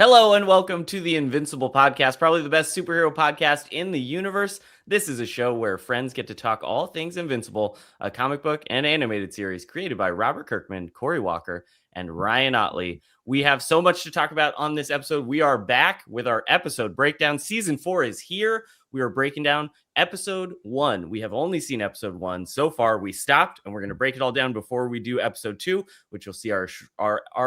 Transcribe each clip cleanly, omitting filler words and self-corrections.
Hello and welcome to the Invincible podcast, probably the best superhero podcast in the universe. This is a show where friends get to talk all things Invincible, a comic book and animated series created by Robert Kirkman, Corey Walker, and Ryan Ottley. We have so much to talk about on this episode. We are back with our episode breakdown. Season 4 is here. We are breaking down episode 1. We have only seen episode 1 so far. We stopped and we're going to break it all down before we do episode 2, which you'll see our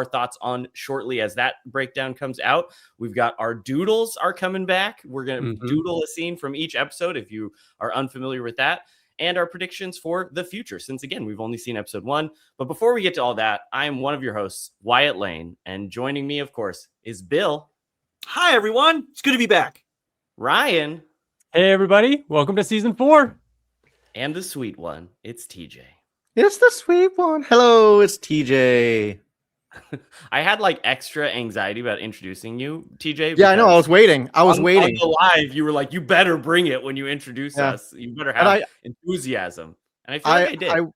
thoughts on shortly as that breakdown comes out. We've got our doodles are coming back. We're going to doodle a scene from each episode if you are unfamiliar with that, and our predictions for the future, since again, we've only seen episode 1. But before we get to all that, I am one of your hosts, Wyatt Layne, and joining me, of course, is Bill. Hi, everyone. It's good to be back. Ryan. Hey, everybody. Welcome to season 4. And the sweet one, it's TJ. It's the sweet one. Hello, it's TJ. I had like extra anxiety about introducing you, TJ. Yeah, I know. I was waiting. On the live, you were like, you better bring it when you introduce us. You better have enthusiasm. And I feel like I did.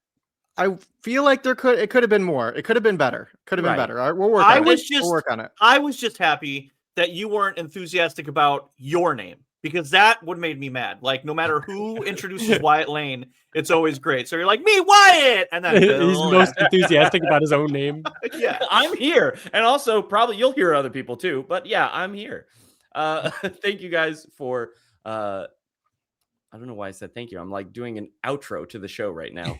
I feel like it could have been more. It could have been better. Could have been better. All right, we'll work on it. I was just happy that you weren't enthusiastic about your name, because that would have made me mad. Like, no matter who introduces Wyatt Layne, it's always great. So you're like, me, Wyatt! And then Bill. He's most enthusiastic about his own name. Yeah, I'm here. And also, probably you'll hear other people too. But yeah, I'm here. Thank you guys for... I don't know why I said thank you. I'm like doing an outro to the show right now.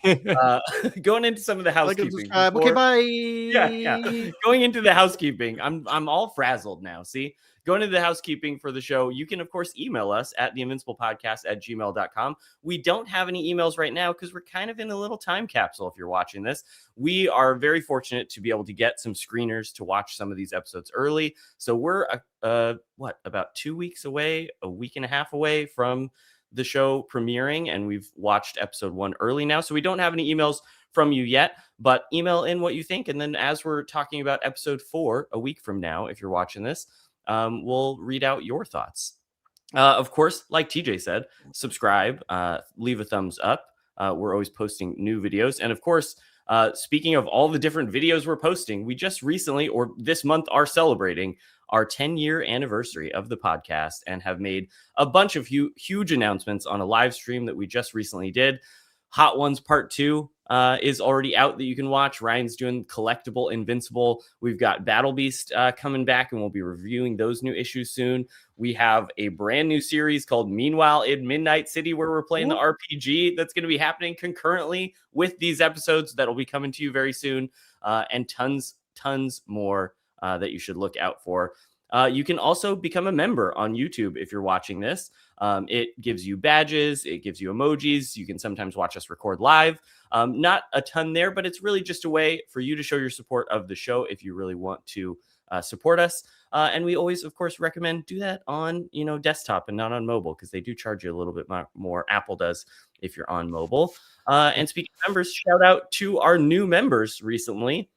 Going into some of the housekeeping. Okay, bye. Yeah. Going into the housekeeping. I'm all frazzled now. See? Going into the housekeeping for the show, you can, of course, email us at theinvinciblepodcast@gmail.com. We don't have any emails right now because we're kind of in a little time capsule if you're watching this. We are very fortunate to be able to get some screeners to watch some of these episodes early. So we're, about 2 weeks away, a week and a half away from the show premiering, and we've watched episode 1 early now. So we don't have any emails from you yet, but email in what you think. And then as we're talking about episode 4 a week from now, if you're watching this, we'll read out your thoughts. Of course, like TJ said, subscribe, leave a thumbs up. We're always posting new videos. And of course, speaking of all the different videos we're posting, we just recently, or this month, are celebrating our 10-year anniversary of the podcast and have made a bunch of huge announcements on a live stream that we just recently did. Hot Ones Part 2 is already out that you can watch. Ryan's doing Collectible Invincible. We've got Battle Beast coming back, and we'll be reviewing those new issues soon. We have a brand new series called Meanwhile in Midnight City, where we're playing the RPG that's going to be happening concurrently with these episodes that'll be coming to you very soon, and tons more that you should look out for. You can also become a member on YouTube if you're watching this. It gives you badges, it gives you emojis. You can sometimes watch us record live. Not a ton there, but it's really just a way for you to show your support of the show if you really want to support us. And we always, of course, recommend do that on desktop and not on mobile, because they do charge you a little bit more. Apple does if you're on mobile. And speaking of members, shout out to our new members recently: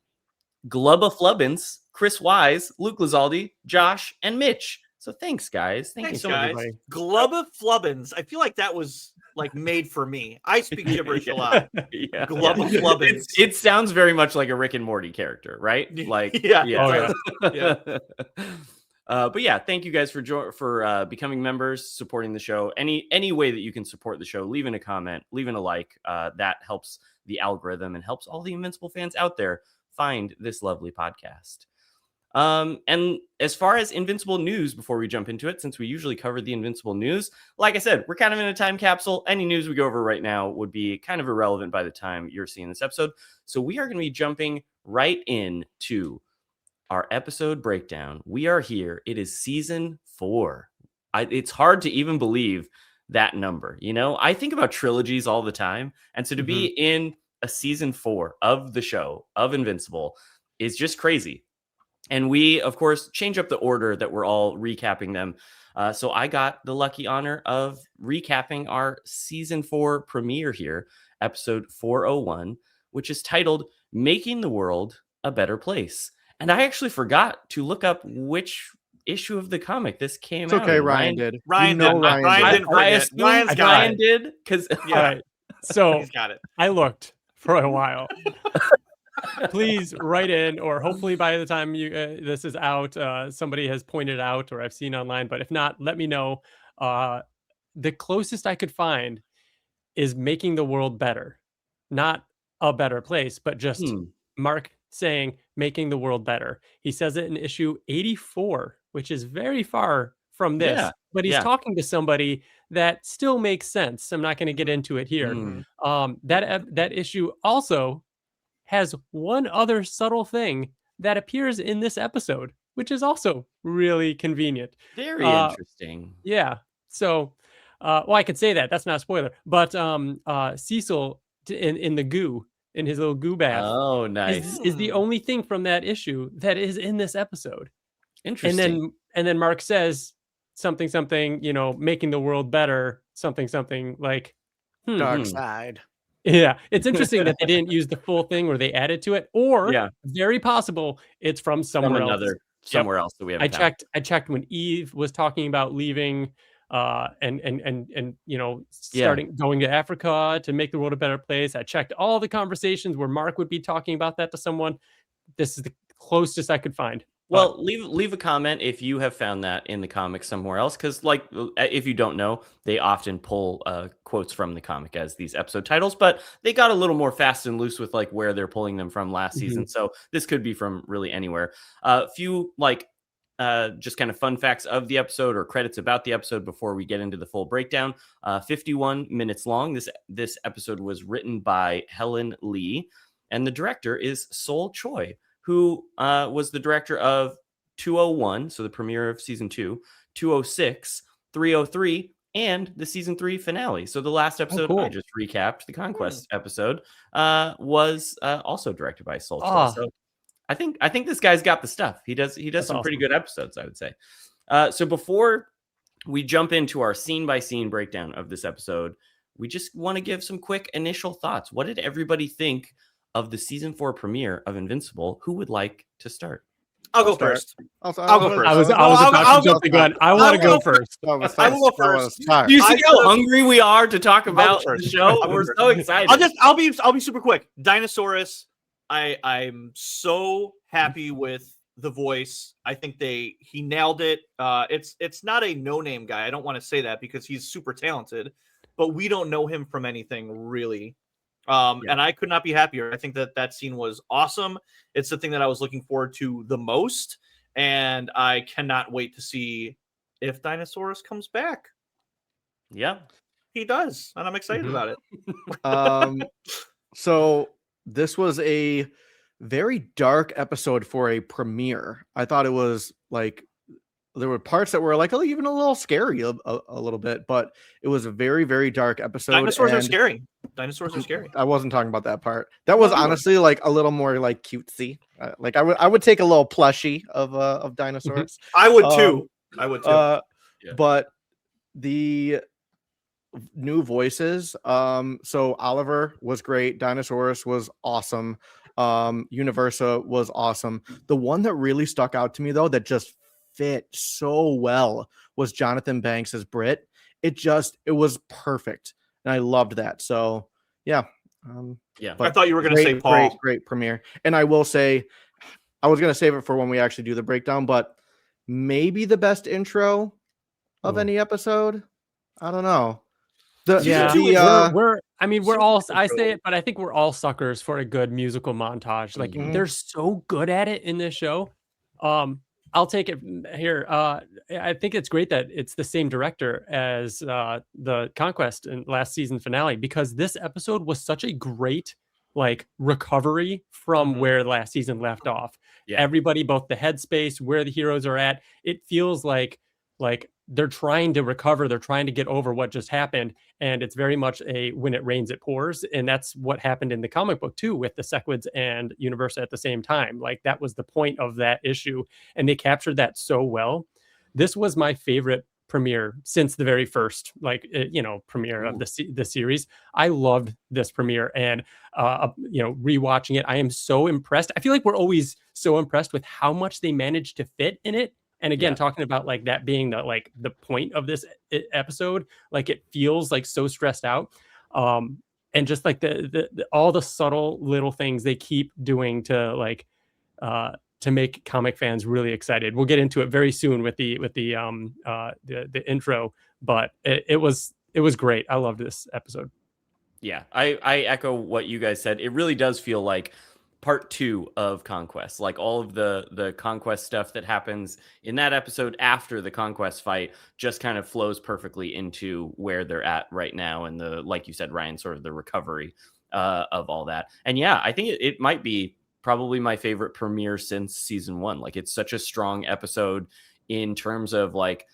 Glubba Flubbins, Chris Wise, Luke Lizaldi, Josh, and Mitch. So thanks, guys. Thank you so much. Glubba Flubbins. I feel like that was like made for me. I speak gibberish a lot. Yeah. Glubba Flubbins. It sounds very much like a Rick and Morty character, right? Like, yeah. Yeah. But yeah, thank you guys for becoming members, supporting the show. Any way that you can support the show, leaving a comment, leaving a like, that helps the algorithm and helps all the Invincible fans out there find this lovely podcast. And as far as Invincible news, before we jump into it, since we usually cover the Invincible news, like I said, we're kind of in a time capsule. Any news we go over right now would be kind of irrelevant by the time you're seeing this episode. So we are going to be jumping right into our episode breakdown. We are here. It is season 4. It's hard to even believe that number. I think about trilogies all the time. And so to be in a season 4 of the show of Invincible is just crazy. And we, of course, change up the order that we're all recapping them. So I got the lucky honor of recapping our season 4 premiere here, episode 401, which is titled Making the World a Better Place. And I actually forgot to look up which issue of the comic this came out. It's okay, Ryan did. Ryan did. Because So he's got it. I looked for a while. please write in, or hopefully by the time this is out, somebody has pointed out or I've seen online. But if not, let me know. The closest I could find is making the world better, not a better place, but just Mark saying making the world better. He says it in issue 84, which is very far from this, but he's talking to somebody that still makes sense. I'm not going to get into it here. That issue also has one other subtle thing that appears in this episode, which is also really convenient. Very interesting. Yeah. So, well, I could say that. That's not a spoiler. But Cecil in the goo, in his little goo bath. Oh, nice. Is the only thing from that issue that is in this episode. Interesting. And then Mark says something, making the world better, something like dark side. Yeah, it's interesting that they didn't use the full thing or they added to it, or very possible it's from somewhere else. Somewhere else that we haven't. I checked when Eve was talking about leaving, and starting going to Africa to make the world a better place. I checked all the conversations where Mark would be talking about that to someone. This is the closest I could find. Well, leave a comment if you have found that in the comics somewhere else, because like if you don't know, they often pull quotes from the comic as these episode titles, but they got a little more fast and loose with like where they're pulling them from last season. So this could be from really anywhere. A few like just kind of fun facts of the episode or credits about the episode before we get into the full breakdown. 51 minutes long. This episode was written by Helen Lee, and the director is Sol Choi, who was the director of 201, so the premiere of season 2, 206, 303, and the season 3 finale. So the last episode I just recapped, the Conquest episode, was also directed by Sol Choi. So I think this guy's got the stuff. He does some pretty good episodes, I would say. So before we jump into our scene by scene breakdown of this episode, we just want to give some quick initial thoughts. What did everybody think of the season 4 premiere of Invincible? Who would like to start? I'll go first. I'll go first. I was about to jump the gun. I want to go first. I will go first. Do you see how hungry we are to talk about the show? We're so excited. I'll be super quick. Dinosaurus. I'm so happy with the voice. I think he nailed it. It's not a no-name guy. I don't want to say that because he's super talented, but we don't know him from anything really. And I could not be happier. I think that scene was awesome. It's the thing that I was looking forward to the most, and I cannot wait to see if Dinosaurus comes back. Yeah, he does, and I'm excited about it. So this was a very dark episode for a premiere. I thought it was like there were parts that were like even a little scary a little bit, but it was a very, very dark episode. Dinosaurs are scary. Dinosaurs are scary. I wasn't talking about that part. That was honestly like a little more like cutesy. Like I would take a little plushie of dinosaurs. I would too. But the new voices. So Oliver was great. Dinosaurus was awesome. Universa was awesome. The one that really stuck out to me though, that just fit so well, was Jonathan Banks as Britt. It was perfect, and I loved that. So yeah. I thought you were going to say Paul. Great premiere. And I will say, I was going to save it for when we actually do the breakdown, but maybe the best intro of any episode. I don't know. We're all, I say it, but I think we're all suckers for a good musical montage. Like they're so good at it in this show. I'll take it here. I think it's great that it's the same director as the Conquest and last season finale, because this episode was such a great like recovery from where last season left off. Yeah. Everybody, both the headspace, where the heroes are at, it feels like they're trying to recover. They're trying to get over what just happened. And it's very much a when it rains, it pours. And that's what happened in the comic book too, with the Sequids and Universa at the same time. Like that was the point of that issue. And they captured that so well. This was my favorite premiere since the very first, premiere of the series. I loved this premiere, and rewatching it, I am so impressed. I feel like we're always so impressed with how much they managed to fit in it. And again, talking about like that being the point of this episode, like it feels like so stressed out. and just like the all the subtle little things they keep doing to like to make comic fans really excited. We'll get into it very soon with the intro, but it was great. I loved this episode. Yeah, I echo what you guys said. It really does feel like part 2 of Conquest, like all of the Conquest stuff that happens in that episode after the Conquest fight just kind of flows perfectly into where they're at right now, and the, like you said, Ryan, sort of the recovery of all that. And yeah, I think it might be probably my favorite premiere since season 1. Like, it's such a strong episode in terms of, like,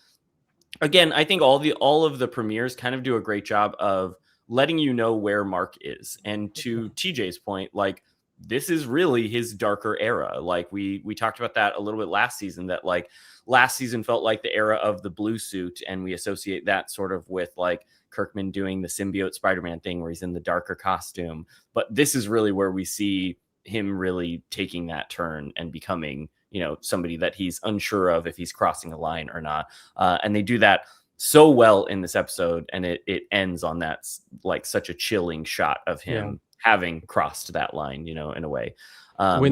again, I think all of the premieres kind of do a great job of letting you know where Mark is. And to TJ's point, like, this is really his darker era. Like, we talked about that a little bit last season, that like last season felt like the era of the blue suit, and we associate that sort of with like Kirkman doing the symbiote Spider-Man thing where he's in the darker costume. But this is really where we see him really taking that turn and becoming, you know, somebody that he's unsure of if he's crossing a line or not. And they do that so well in this episode, and it ends on that, like, such a chilling shot of him having crossed that line, you know, in a way. When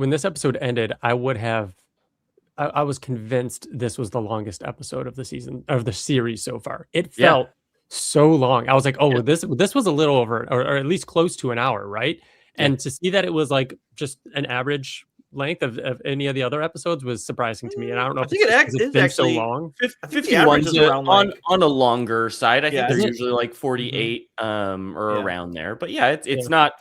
this episode ended, I was convinced this was the longest episode of the season, of the series so far. It felt so long. I was like, oh, this was a little over, or at least close to an hour, right? And to see that it was like just an average length of any of the other episodes was surprising to me. And I don't know if it's been so long. 51 is around on a longer side. I think they're usually like 48 or around there. But yeah, it's not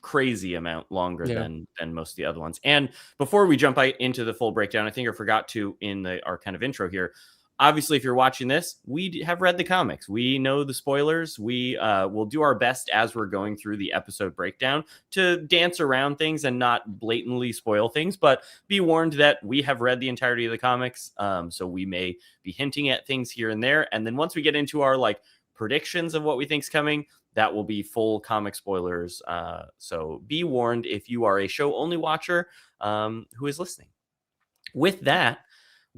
crazy amount longer than most of the other ones. And before we jump into the full breakdown, I think I forgot to in our kind of intro here. Obviously, if you're watching this, we have read the comics. We know the spoilers. We will do our best as we're going through the episode breakdown to dance around things and not blatantly spoil things, but be warned that we have read the entirety of the comics. So we may be hinting at things here and there. And then once we get into our like predictions of what we think's coming, that will be full comic spoilers. So be warned if you are a show only watcher who is listening. With that,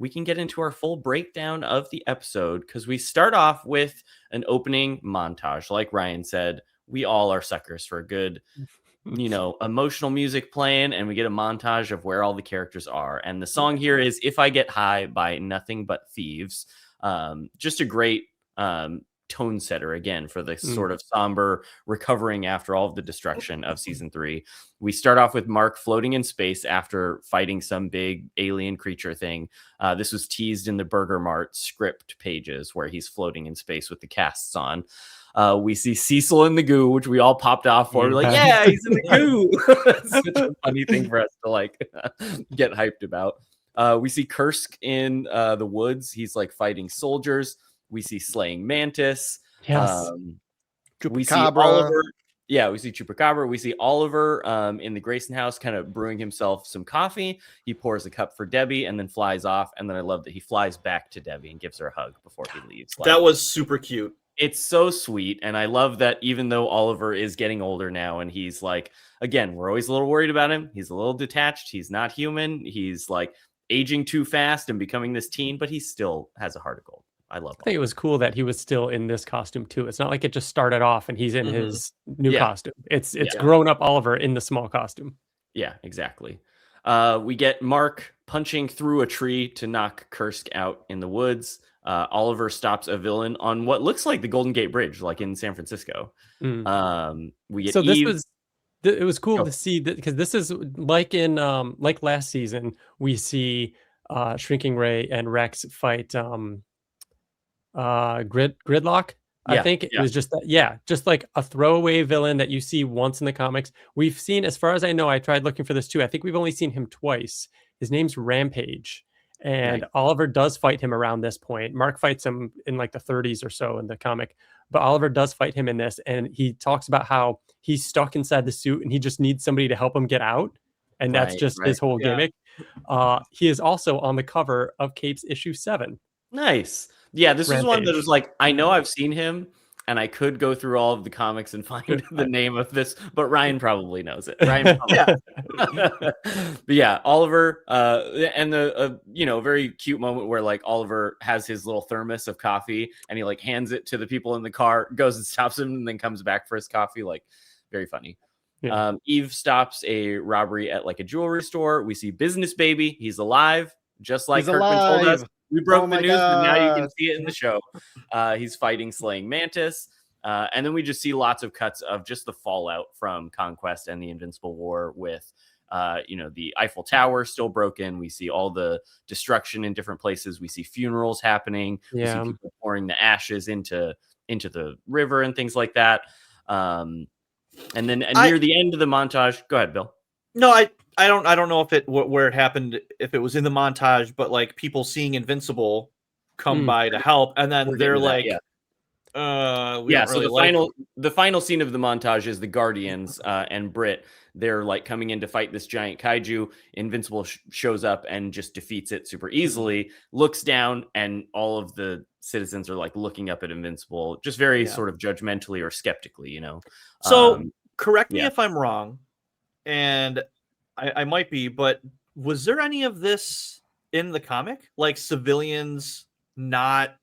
we can get into our full breakdown of the episode, because we start off with an opening montage. Like Ryan said, we all are suckers for a good, you know, emotional music playing, and we get a montage of where all the characters are. And the song here is If I Get High by Nothing But Thieves. Just a great tone setter again for the sort of somber recovering after all of the destruction of season 3. We start off with Mark floating in space after fighting some big alien creature thing. This was teased in the Burger Mart script pages where he's floating in space with the casts on. We see Cecil in the goo, which we all popped off for. We're like, yeah, he's in the goo. It's such a funny thing for us to like get hyped about. We see Kursk in the woods. He's like fighting soldiers. We see slaying Mantis. Yes. We see Oliver. Yeah, we see Chupacabra. We see Oliver in the Grayson house kind of brewing himself some coffee. He pours a cup for Debbie and then flies off. And then I love that he flies back to Debbie and gives her a hug before he leaves. Like, that was super cute. It's so sweet. And I love that even though Oliver is getting older now and he's like, again, we're always a little worried about him. He's a little detached. He's not human. He's like aging too fast and becoming this teen, but he still has a heart of gold. I think it was cool that he was still in this costume too. It's not like it just started off and he's in his new costume. It's grown up Oliver in the small costume. Yeah, exactly. We get Mark punching through a tree to knock Kursk out in the woods. Oliver stops a villain on what looks like the Golden Gate Bridge, like in San Francisco. We get it was cool to see that, because this is like in like last season, we see Shrinking Ray and Rex fight Gridlock. I think it was just that, just like a throwaway villain that you see once in the comics. We've seen, as far as I know, I tried looking for this too, I think we've only seen him twice. His name's Rampage, and Oliver does fight him around this point. Mark fights him in like the 30s or so in the comic, but Oliver does fight him in this, and he talks about how he's stuck inside the suit and he just needs somebody to help him get out, and that's just his whole gimmick. He is also on the cover of Capes issue 7. Nice. Yeah, this is one that was like, I know I've seen him. and I could go through all of the comics and find the name of this, but Ryan probably knows it. Ryan, but yeah, Oliver, and the very cute moment where like Oliver has his little thermos of coffee and he like hands it to the people in the car, goes and stops him, and then comes back for his coffee. Like, very funny. Yeah. Eve stops a robbery at like a jewelry store. We see Business Baby. He's alive, just like Kirkman told us. We broke the news, but now you can see it in the show. He's fighting Slaying Mantis. And then we just see lots of cuts of just the fallout from Conquest and the Invincible War with, the Eiffel Tower still broken. We see all the destruction in different places. We see funerals happening. Yeah. We see people pouring the ashes into the river and things like that. And then near the end of the montage, go ahead, Bill. No, I don't know if where it happened, if it was in the montage, but like people seeing Invincible come by to help, and then they're like, so the final scene of the montage is the Guardians and Brit. They're like coming in to fight this giant kaiju. Invincible shows up and just defeats it super easily. Looks down, and all of the citizens are like looking up at Invincible, just very sort of judgmentally or skeptically, So correct me if I'm wrong, and I might be, but was there any of this in the comic? Like civilians not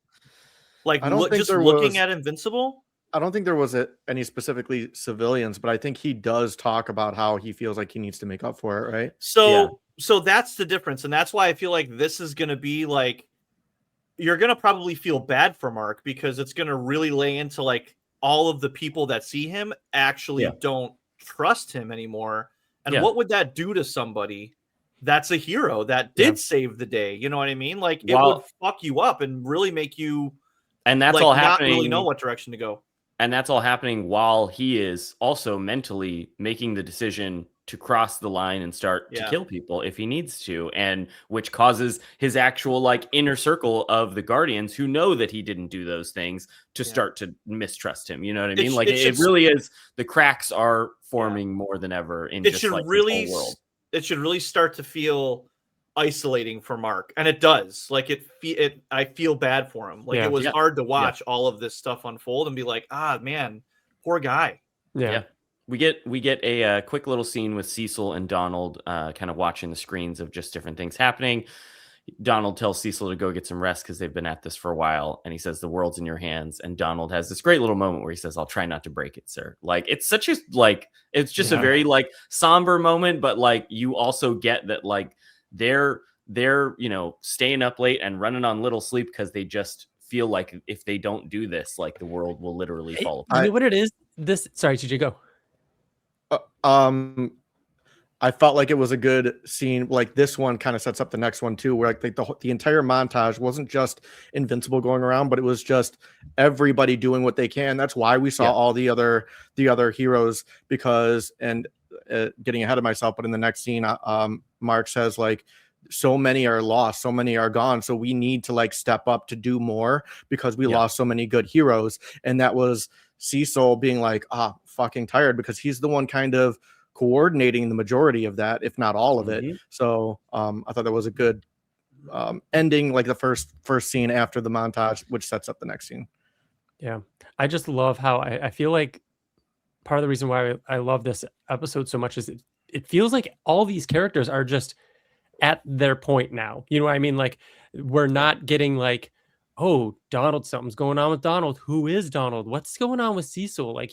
like looking at Invincible? I don't think there was any specifically civilians, but I think he does talk about how he feels like he needs to make up for it, right? So that's the difference, and that's why I feel like this is going to be like, you're going to probably feel bad for Mark, because it's going to really lay into like all of the people that see him actually don't trust him anymore. And what would that do to somebody that's a hero that did save the day? You know what I mean? Like it would fuck you up and really make you, and that's all happening, not really know what direction to go. And that's all happening while he is also mentally making the decision to cross the line and start to kill people if he needs to, and which causes his actual like inner circle of the Guardians who know that he didn't do those things to start to mistrust him. You know what I mean? Like it really is, the cracks are forming more than ever in just like the whole world. It should really start to feel isolating for Mark, and it does. Like I feel bad for him. Like it was hard to watch all of this stuff unfold and be like, man, poor guy. Yeah. We get a quick little scene with Cecil and Donald kind of watching the screens of just different things happening. Donald tells Cecil to go get some rest because they've been at this for a while, and he says the world's in your hands. And Donald has this great little moment where he says, "I'll try not to break it, sir." Like it's such a it's just a very like somber moment, but like you also get that like they're staying up late and running on little sleep because they just feel like if they don't do this, like the world will literally fall apart. You know what it is? Sorry, TJ, go. I felt like it was a good scene. Like this one kind of sets up the next one too, where like the entire montage wasn't just Invincible going around, but it was just everybody doing what they can. That's why we saw all the other heroes, because getting ahead of myself, but in the next scene, Mark says like, so many are lost, so many are gone, so we need to like step up to do more because we lost so many good heroes. And that was Cecil being like, fucking tired, because he's the one kind of coordinating the majority of that, if not all of it. So I thought that was a good ending, like the first scene after the montage, which sets up the next scene. Yeah, I just love how I feel like part of the reason why I love this episode so much is it feels like all these characters are just at their point now. You know what I mean? Like we're not getting like, oh, Donald, something's going on with Donald. Who is Donald? What's going on with Cecil? Like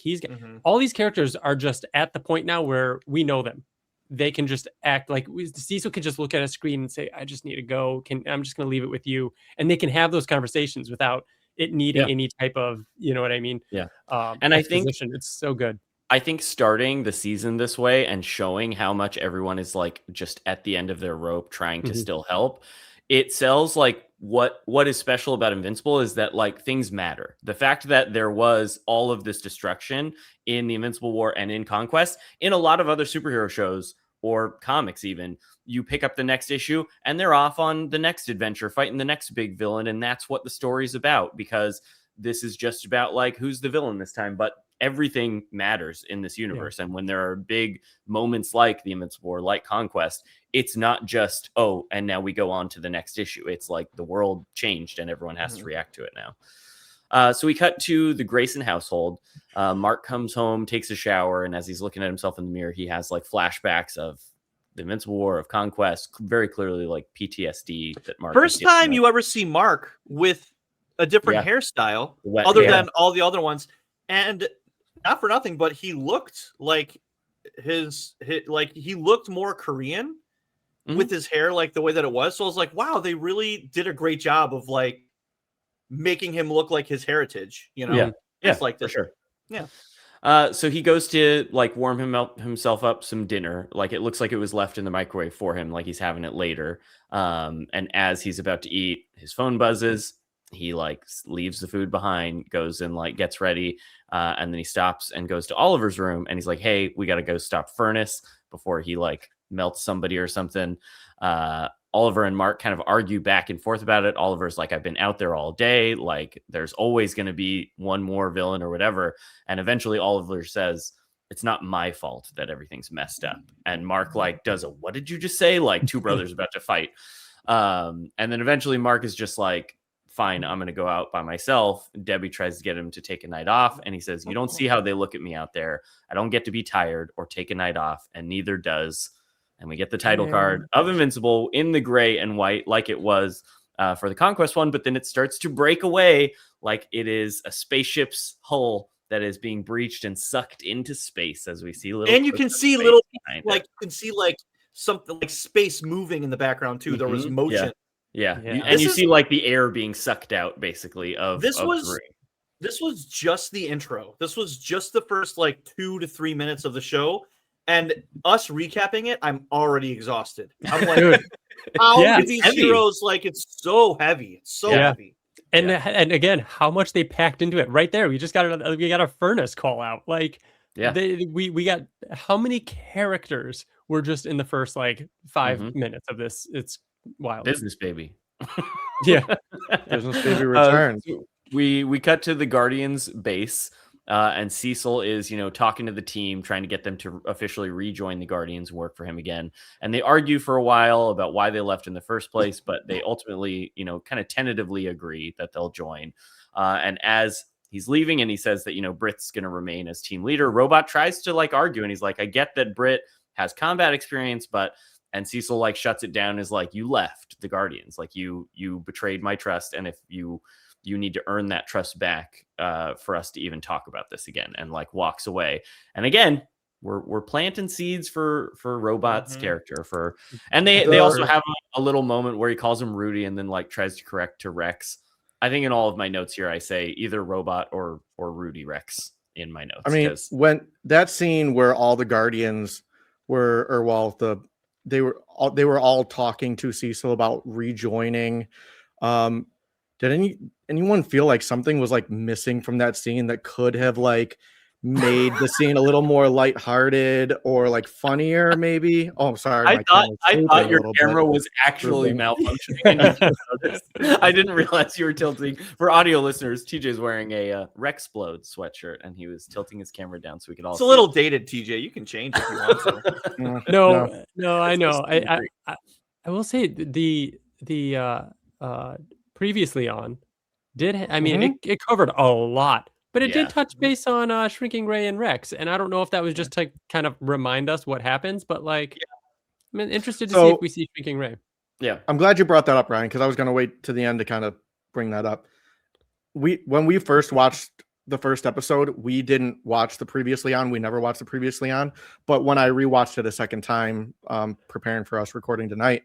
all these characters are just at the point now where we know them. They can just act like Cecil can just look at a screen and say, I just need to go. I'm just going to leave it with you. And they can have those conversations without it needing any type of, you know what I mean? Yeah. And I think it's so good. I think starting the season this way and showing how much everyone is like just at the end of their rope trying to still help, it sells like what is special about Invincible is that like things matter. The fact that there was all of this destruction in the Invincible War and in Conquest, in a lot of other superhero shows or comics even, you pick up the next issue and they're off on the next adventure fighting the next big villain, and that's what the story's about, because this is just about like who's the villain this time. But everything matters in this universe. And when there are big moments like the Invincible War, like Conquest, it's not just, oh, and now we go on to the next issue. It's like the world changed and everyone has to react to it now. So we cut to the Grayson household. Mark comes home, takes a shower, and as he's looking at himself in the mirror, he has like flashbacks of the Invincible War, of Conquest, very clearly like PTSD that Mark. First time you ever see Mark with a different hairstyle other than all the other ones. And not for nothing, but he looked like he looked more Korean with his hair, like the way that it was. So I was like, wow, they really did a great job of like making him look like his heritage, you know? Yeah, like for sure. Yeah. So he goes to like warm himself up some dinner. Like it looks like it was left in the microwave for him, like he's having it later. And as he's about to eat, his phone buzzes. He like leaves the food behind, goes and like gets ready. And then he stops and goes to Oliver's room. And he's like, hey, we got to go stop Furnace before he like melts somebody or something. Oliver and Mark kind of argue back and forth about it. Oliver's like, I've been out there all day. Like, there's always going to be one more villain or whatever. And eventually Oliver says, it's not my fault that everything's messed up. And Mark like does a, what did you just say? Like two brothers about to fight. And then eventually Mark is just like, fine, I'm going to go out by myself. Debbie tries to get him to take a night off. And he says, you don't see how they look at me out there. I don't get to be tired or take a night off. And neither does. And we get the title card of Invincible in the gray and white, like it was for the Conquest one. But then it starts to break away like it is a spaceship's hull that is being breached and sucked into space, as we see little. And you can see little, like, you can see like something like space moving in the background too. There was motion. Yeah. And you see like the air being sucked out, basically. This was just the intro. This was just the first like 2 to 3 minutes of the show. And us recapping it, I'm already exhausted. I'm like, how these heroes, like, it's so heavy. It's so heavy. And again, how much they packed into it right there. We got a Furnace call out. Like, we got how many characters were just in the first like 5 minutes of this? It's wild. Business baby. Business baby returns. We cut to the Guardians base. And Cecil is, talking to the team, trying to get them to officially rejoin the Guardians and work for him again. And they argue for a while about why they left in the first place, but they ultimately, kind of tentatively agree that they'll join. And as he's leaving and he says that, Britt's going to remain as team leader, Robot tries to like argue. And he's like, I get that Britt has combat experience, and Cecil like shuts it down, is like, you left the Guardians, like you betrayed my trust. And if you need to earn that trust back for us to even talk about this again, and like walks away. And again, we're planting seeds for Robot's character and they also have a little moment where he calls him Rudy and then like tries to correct to Rex. I think in all of my notes here, I say either Robot or Rudy Rex in my notes. I mean, when that scene where all the Guardians they were all talking to Cecil about rejoining, did anyone feel like something was like missing from that scene that could have like made the scene a little more lighthearted or like funnier, maybe? Oh, I'm sorry. I thought your camera was actually malfunctioning. I didn't realize you were tilting. For audio listeners, TJ's wearing a Rexplode sweatshirt and he was tilting his camera down so we could all. It's a little dated, TJ. You can change if you want to. No, I know. I will say the previously on it covered a lot, but it did touch base on Shrinking Ray and Rex, and I don't know if that was just to kind of remind us what happens, but like I'm interested to see if we see Shrinking Ray. I'm glad you brought that up, Ryan, because I was going to wait to the end to kind of bring that up. When we first watched the first episode, we didn't watch the previously on. We never watched the previously on, but when I rewatched it a second time, preparing for us recording tonight,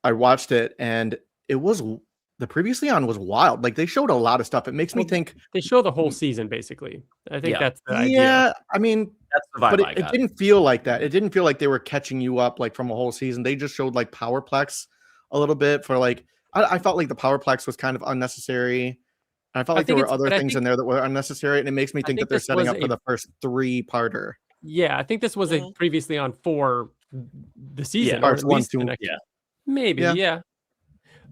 I watched it and it was. The previously on was wild. Like they showed a lot of stuff. It makes me think they show the whole season basically. I think that's the idea. Yeah, I mean that's the vibe. But it didn't feel like that. It didn't feel like they were catching you up like from a whole season. They just showed like Powerplex a little bit for like I felt like the Powerplex was kind of unnecessary. And I felt like there were other things in there that were unnecessary, and it makes me think that they're setting up for the first 3-parter. Yeah, I think this was a previously on for the season. Parts 1, 2. Maybe.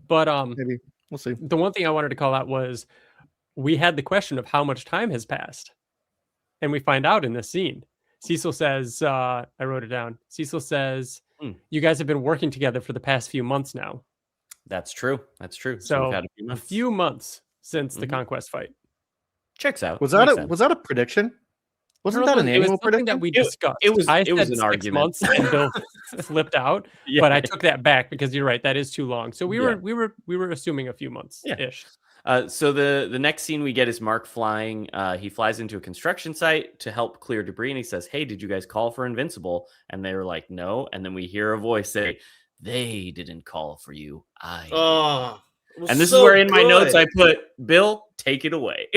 But maybe. We'll see. The one thing I wanted to call out was we had the question of how much time has passed. And we find out in this scene. Cecil says, I wrote it down. Cecil says, you guys have been working together for the past few months now. That's true. So we've had a few months. since the Conquest fight. Checks out. Was that a prediction? Wasn't that an annual prediction that we discussed? It was I it was said an 6 argument. months and Bill flipped out, Yeah. but I took that back because you're right, that is too long. So we were assuming a few months ish. So the next scene we get is Mark flying. He flies into a construction site to help clear debris, and he says, "Hey, did you guys call for Invincible?" And they were like, "No." And then we hear a voice say, "They didn't call for you. I did." Oh, and this is where in my notes I put, "Bill, take it away."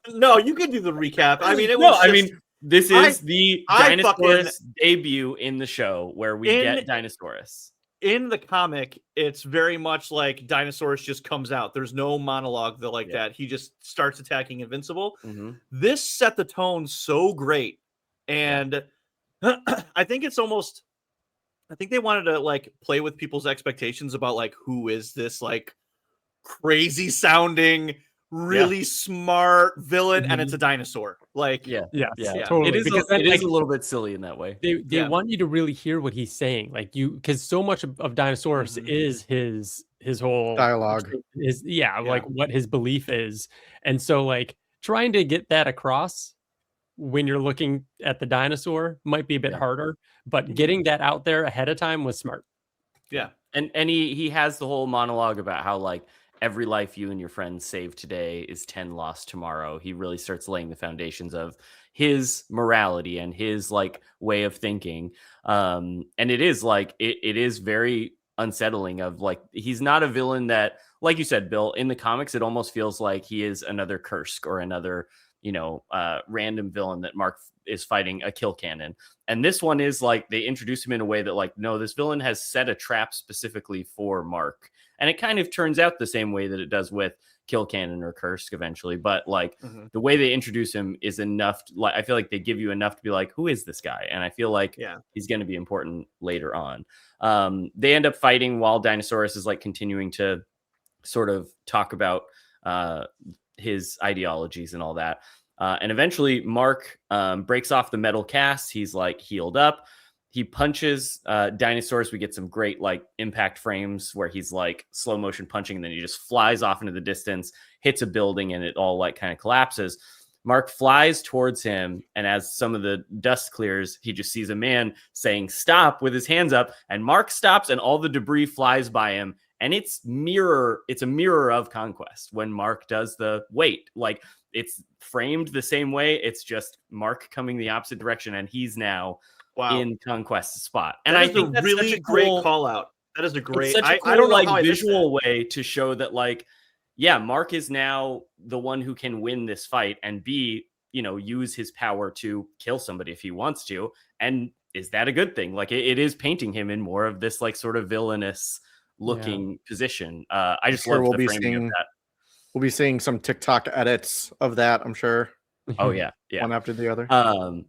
No, you can do the recap. I mean, this is the I Dinosaurus debut in the show where we get Dinosaurus. In the comic, it's very much like Dinosaurus just comes out. There's no monologue that. He just starts attacking Invincible. This set the tone so great. And I think it's almost, I think they wanted to like play with people's expectations about like, who is this like crazy sounding, really smart villain, and it's a dinosaur. Like, totally. It is, because it is a little bit silly in that way. They want you to really hear what he's saying, like because so much of Dinosaurus is his whole dialogue, like what his belief is, and so like trying to get that across when you're looking at the dinosaur might be a bit harder, but getting that out there ahead of time was smart. Yeah, and he has the whole monologue about how like every life you and your friends save today is 10 lost tomorrow. He really starts laying the foundations of his morality and his like way of thinking. And it is like, it is very unsettling of like, he's not a villain that, like you said, Bill, in the comics, it almost feels like he is another Kursk or another, random villain that Mark is fighting a kill cannon. And this one is like, they introduce him in a way that like, no, this villain has set a trap specifically for Mark. And it kind of turns out the same way that it does with Kill Cannon or Kursk eventually. But like the way they introduce him is enough. I feel like they give you enough to be like, who is this guy? And I feel like he's going to be important later on. They end up fighting while Dinosaurus is like continuing to sort of talk about his ideologies and all that. And eventually Mark breaks off the metal cast. He's like healed up. He punches Dinosaurus. We get some great like impact frames where he's like slow motion punching, and then he just flies off into the distance, hits a building, and it all like kind of collapses. Mark flies towards him, and as some of the dust clears, he just sees a man saying stop with his hands up, and Mark stops, and all the debris flies by him. And it's a mirror of Conquest when Mark does the wait. Like it's framed the same way. It's just Mark coming the opposite direction, and he's now in Conquest's spot. And I think that's really great call out. That is a great, I don't know, like visual way to show that like, yeah, Mark is now the one who can win this fight and use his power to kill somebody if he wants to. And is that a good thing? Like it is painting him in more of this like sort of villainous looking position. I just love the framing of that. We'll be seeing some TikTok edits of that, I'm sure. Oh yeah. One after the other.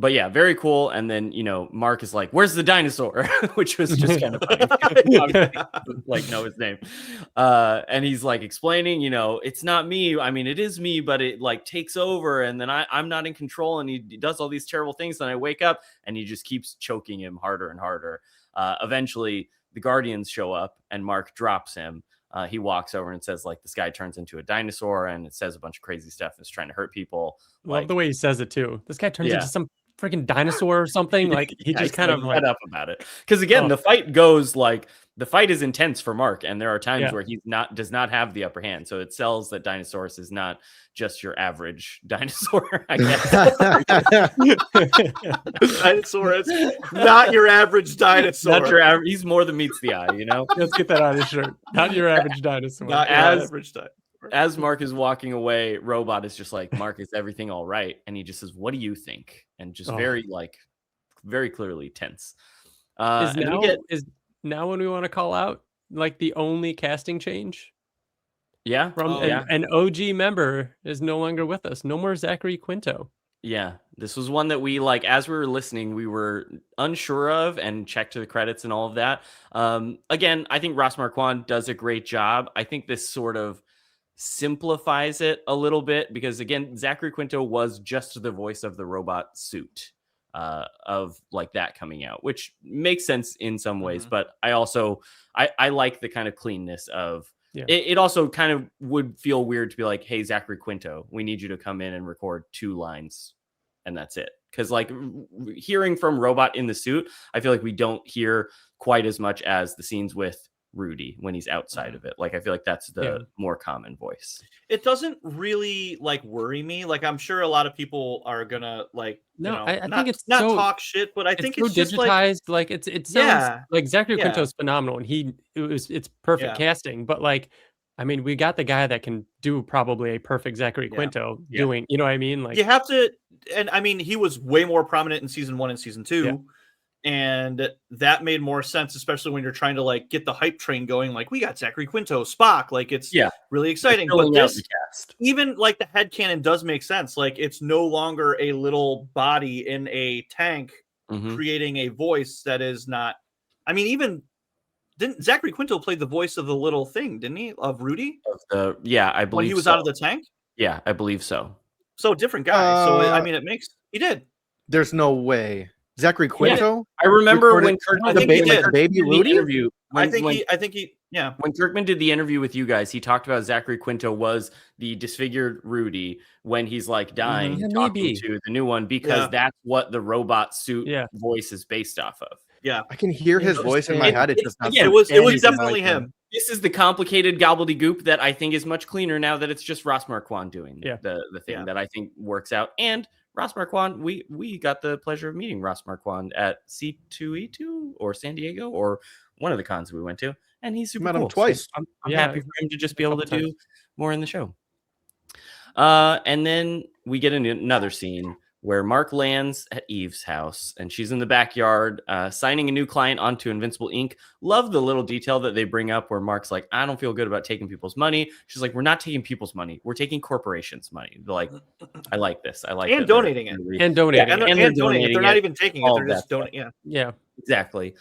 But yeah, very cool. And then, Mark is like, where's the dinosaur? Which was just kind of funny. Like, know his name. And he's like explaining, it's not me. I mean, it is me, but it like takes over. And then I'm not in control. And he does all these terrible things. Then I wake up and he just keeps choking him harder and harder. Eventually, the Guardians show up and Mark drops him. He walks over and says, like, this guy turns into a dinosaur and it says a bunch of crazy stuff and is trying to hurt people. Love the way he says it, too. This guy turns into some freaking dinosaur or something. Like, he just kind of like up about it. Because again, the fight goes like, the fight is intense for Mark, and there are times where he does not have the upper hand. So it sells that Dinosaurus is not just your average dinosaur, I guess. Dinosaurus, not your average dinosaur. Not your average. He's more than meets the eye, Let's get that on his shirt. Not your average dinosaur. Not your average dinosaur. As Mark is walking away, Robot is just like, Mark, is everything all right? And he just says, what do you think? And just very clearly tense. Is now when we want to call out like the only casting change? Yeah. An OG member is no longer with us. No more Zachary Quinto. Yeah. This was one that we as we were listening, we were unsure of and checked to the credits and all of that. Again, I think Ross Marquand does a great job. I think this sort of simplifies it a little bit because again, Zachary Quinto was just the voice of the robot suit of like that coming out, which makes sense in some ways. But I also, I like the kind of cleanness of it also kind of would feel weird to be like, hey, Zachary Quinto, we need you to come in and record 2 lines and that's it. Because like hearing from Robot in the suit, I feel like we don't hear quite as much as the scenes with Rudy when he's outside of it. Like I feel like that's the more common voice. It doesn't really like worry me. Like I'm sure a lot of people are gonna like I not, think it's not so, talk shit, but I think so it's just digitized. Like it sounds like Zachary yeah. Quinto's phenomenal, and it's perfect casting. But like, I mean, we got the guy that can do probably a perfect Zachary Quinto doing. You know what I mean? Like you have to, and I mean he was way more prominent in season 1 and season 2. And that made more sense, especially when you're trying to like get the hype train going. Like we got Zachary Quinto, Spock, like it's really exciting. But this, even like the headcanon does make sense. Like it's no longer a little body in a tank creating a voice that is not. I mean, even didn't Zachary Quinto play the voice of the little thing, didn't he? Of Rudy? I believe when he was out of the tank. Yeah, I believe so. So different guy. So I mean, he did. There's no way. Zachary Quinto? I remember when Kirkman did baby Rudy interview. I think he when Kirkman did the interview with you guys, he talked about Zachary Quinto was the disfigured Rudy when he's like dying, talking to the new one, because that's what the robot suit voice is based off of. Yeah, I can hear his voice in my head. It was definitely him. This is the complicated gobbledygook that I think is much cleaner now that it's just Ross Marquand doing the thing that I think works out. And Ross Marquand, we got the pleasure of meeting Ross Marquand at C2E2 or San Diego or one of the cons we went to, and he's super cool. Met him twice. So I'm happy for him to just be able to do more in the show. And then we get another scene where Mark lands at Eve's house, and she's in the backyard signing a new client onto Invincible Inc. Love the little detail that they bring up where Mark's like, I don't feel good about taking people's money. She's like, we're not taking people's money. We're taking corporations' money. They're like, I like this. I like and donating it. And donating it. And donating it. They're not even taking it. They're just donating. Yeah. Exactly.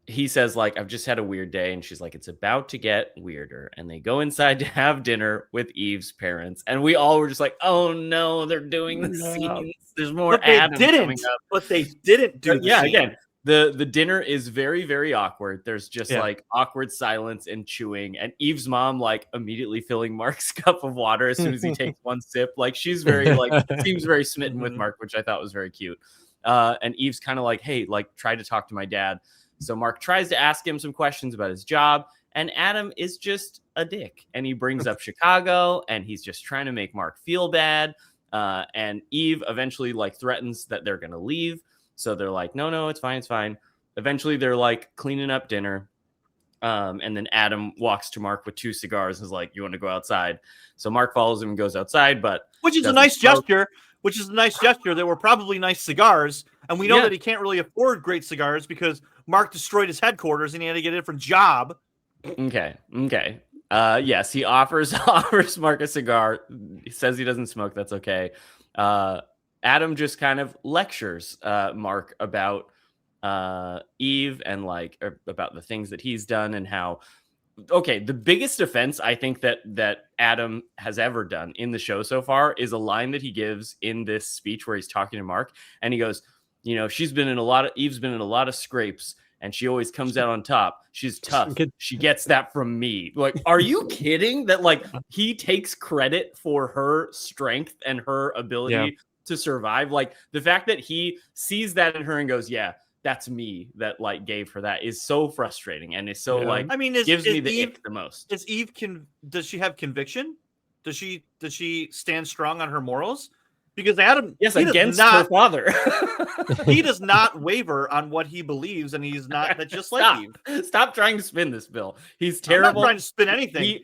He says, like, I've just had a weird day. And she's like, it's about to get weirder. And they go inside to have dinner with Eve's parents. And we all were just like, oh, no, they're doing the scenes. There's more Adam coming up. But they didn't do the scene. Again, the dinner is very, very awkward. There's just like awkward silence and chewing. And Eve's mom, like, immediately filling Mark's cup of water as soon as he takes one sip. Like, she's very, like, seems very smitten with Mark, which I thought was very cute. And Eve's kind of like, hey, like, try to talk to my dad. So Mark tries to ask him some questions about his job, and Adam is just a dick. And he brings up Chicago, and he's just trying to make Mark feel bad. And Eve eventually like threatens that they're going to leave. So they're like, no, it's fine. It's fine. Eventually they're like cleaning up dinner. And then Adam walks to Mark with 2 cigars and is like, you want to go outside? So Mark follows him and goes outside, but which is a nice gesture. They were probably nice cigars. And we know that he can't really afford great cigars because Mark destroyed his headquarters and he had to get a different job. Okay. Yes, he offers Mark a cigar. He says he doesn't smoke. That's okay. Adam just kind of lectures Mark about Eve and like about the things that he's done and how. Okay, the biggest offense I think that Adam has ever done in the show so far is a line that he gives in this speech where he's talking to Mark, and he goes, you know, Eve's been in a lot of scrapes, and she always comes out on top. She's tough. She gets that from me. Like, are you kidding that like he takes credit for her strength and her ability to survive? Like the fact that he sees that in her and goes, yeah, that's me that like gave her that is so frustrating and is so like, I mean, gives me the ick the most. Is Eve does she have conviction? Does she stand strong on her morals? Because Adam, against her father, he does not waver on what he believes, and he's not just like Eve. Stop trying to spin this, Bill. He's terrible. I'm not trying to spin anything.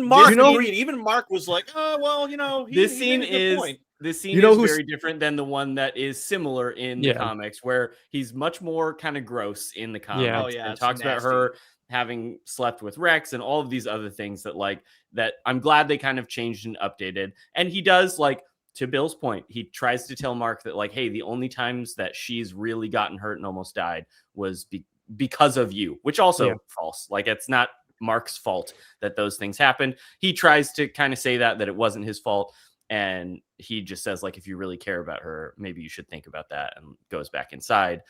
Mark agreed. Even Mark was like, "Oh well, you know." This scene is very different than the one that is similar in the comics, where he's much more kind of gross in the comics and talks about her having slept with Rex and all of these other things that I'm glad they kind of changed and updated. And he does like. To Bill's point, he tries to tell Mark that, like, hey, the only times that she's really gotten hurt and almost died was because of you, which also false. Like, it's not Mark's fault that those things happened. He tries to kind of say that it wasn't his fault. And he just says, like, if you really care about her, maybe you should think about that, and goes back inside.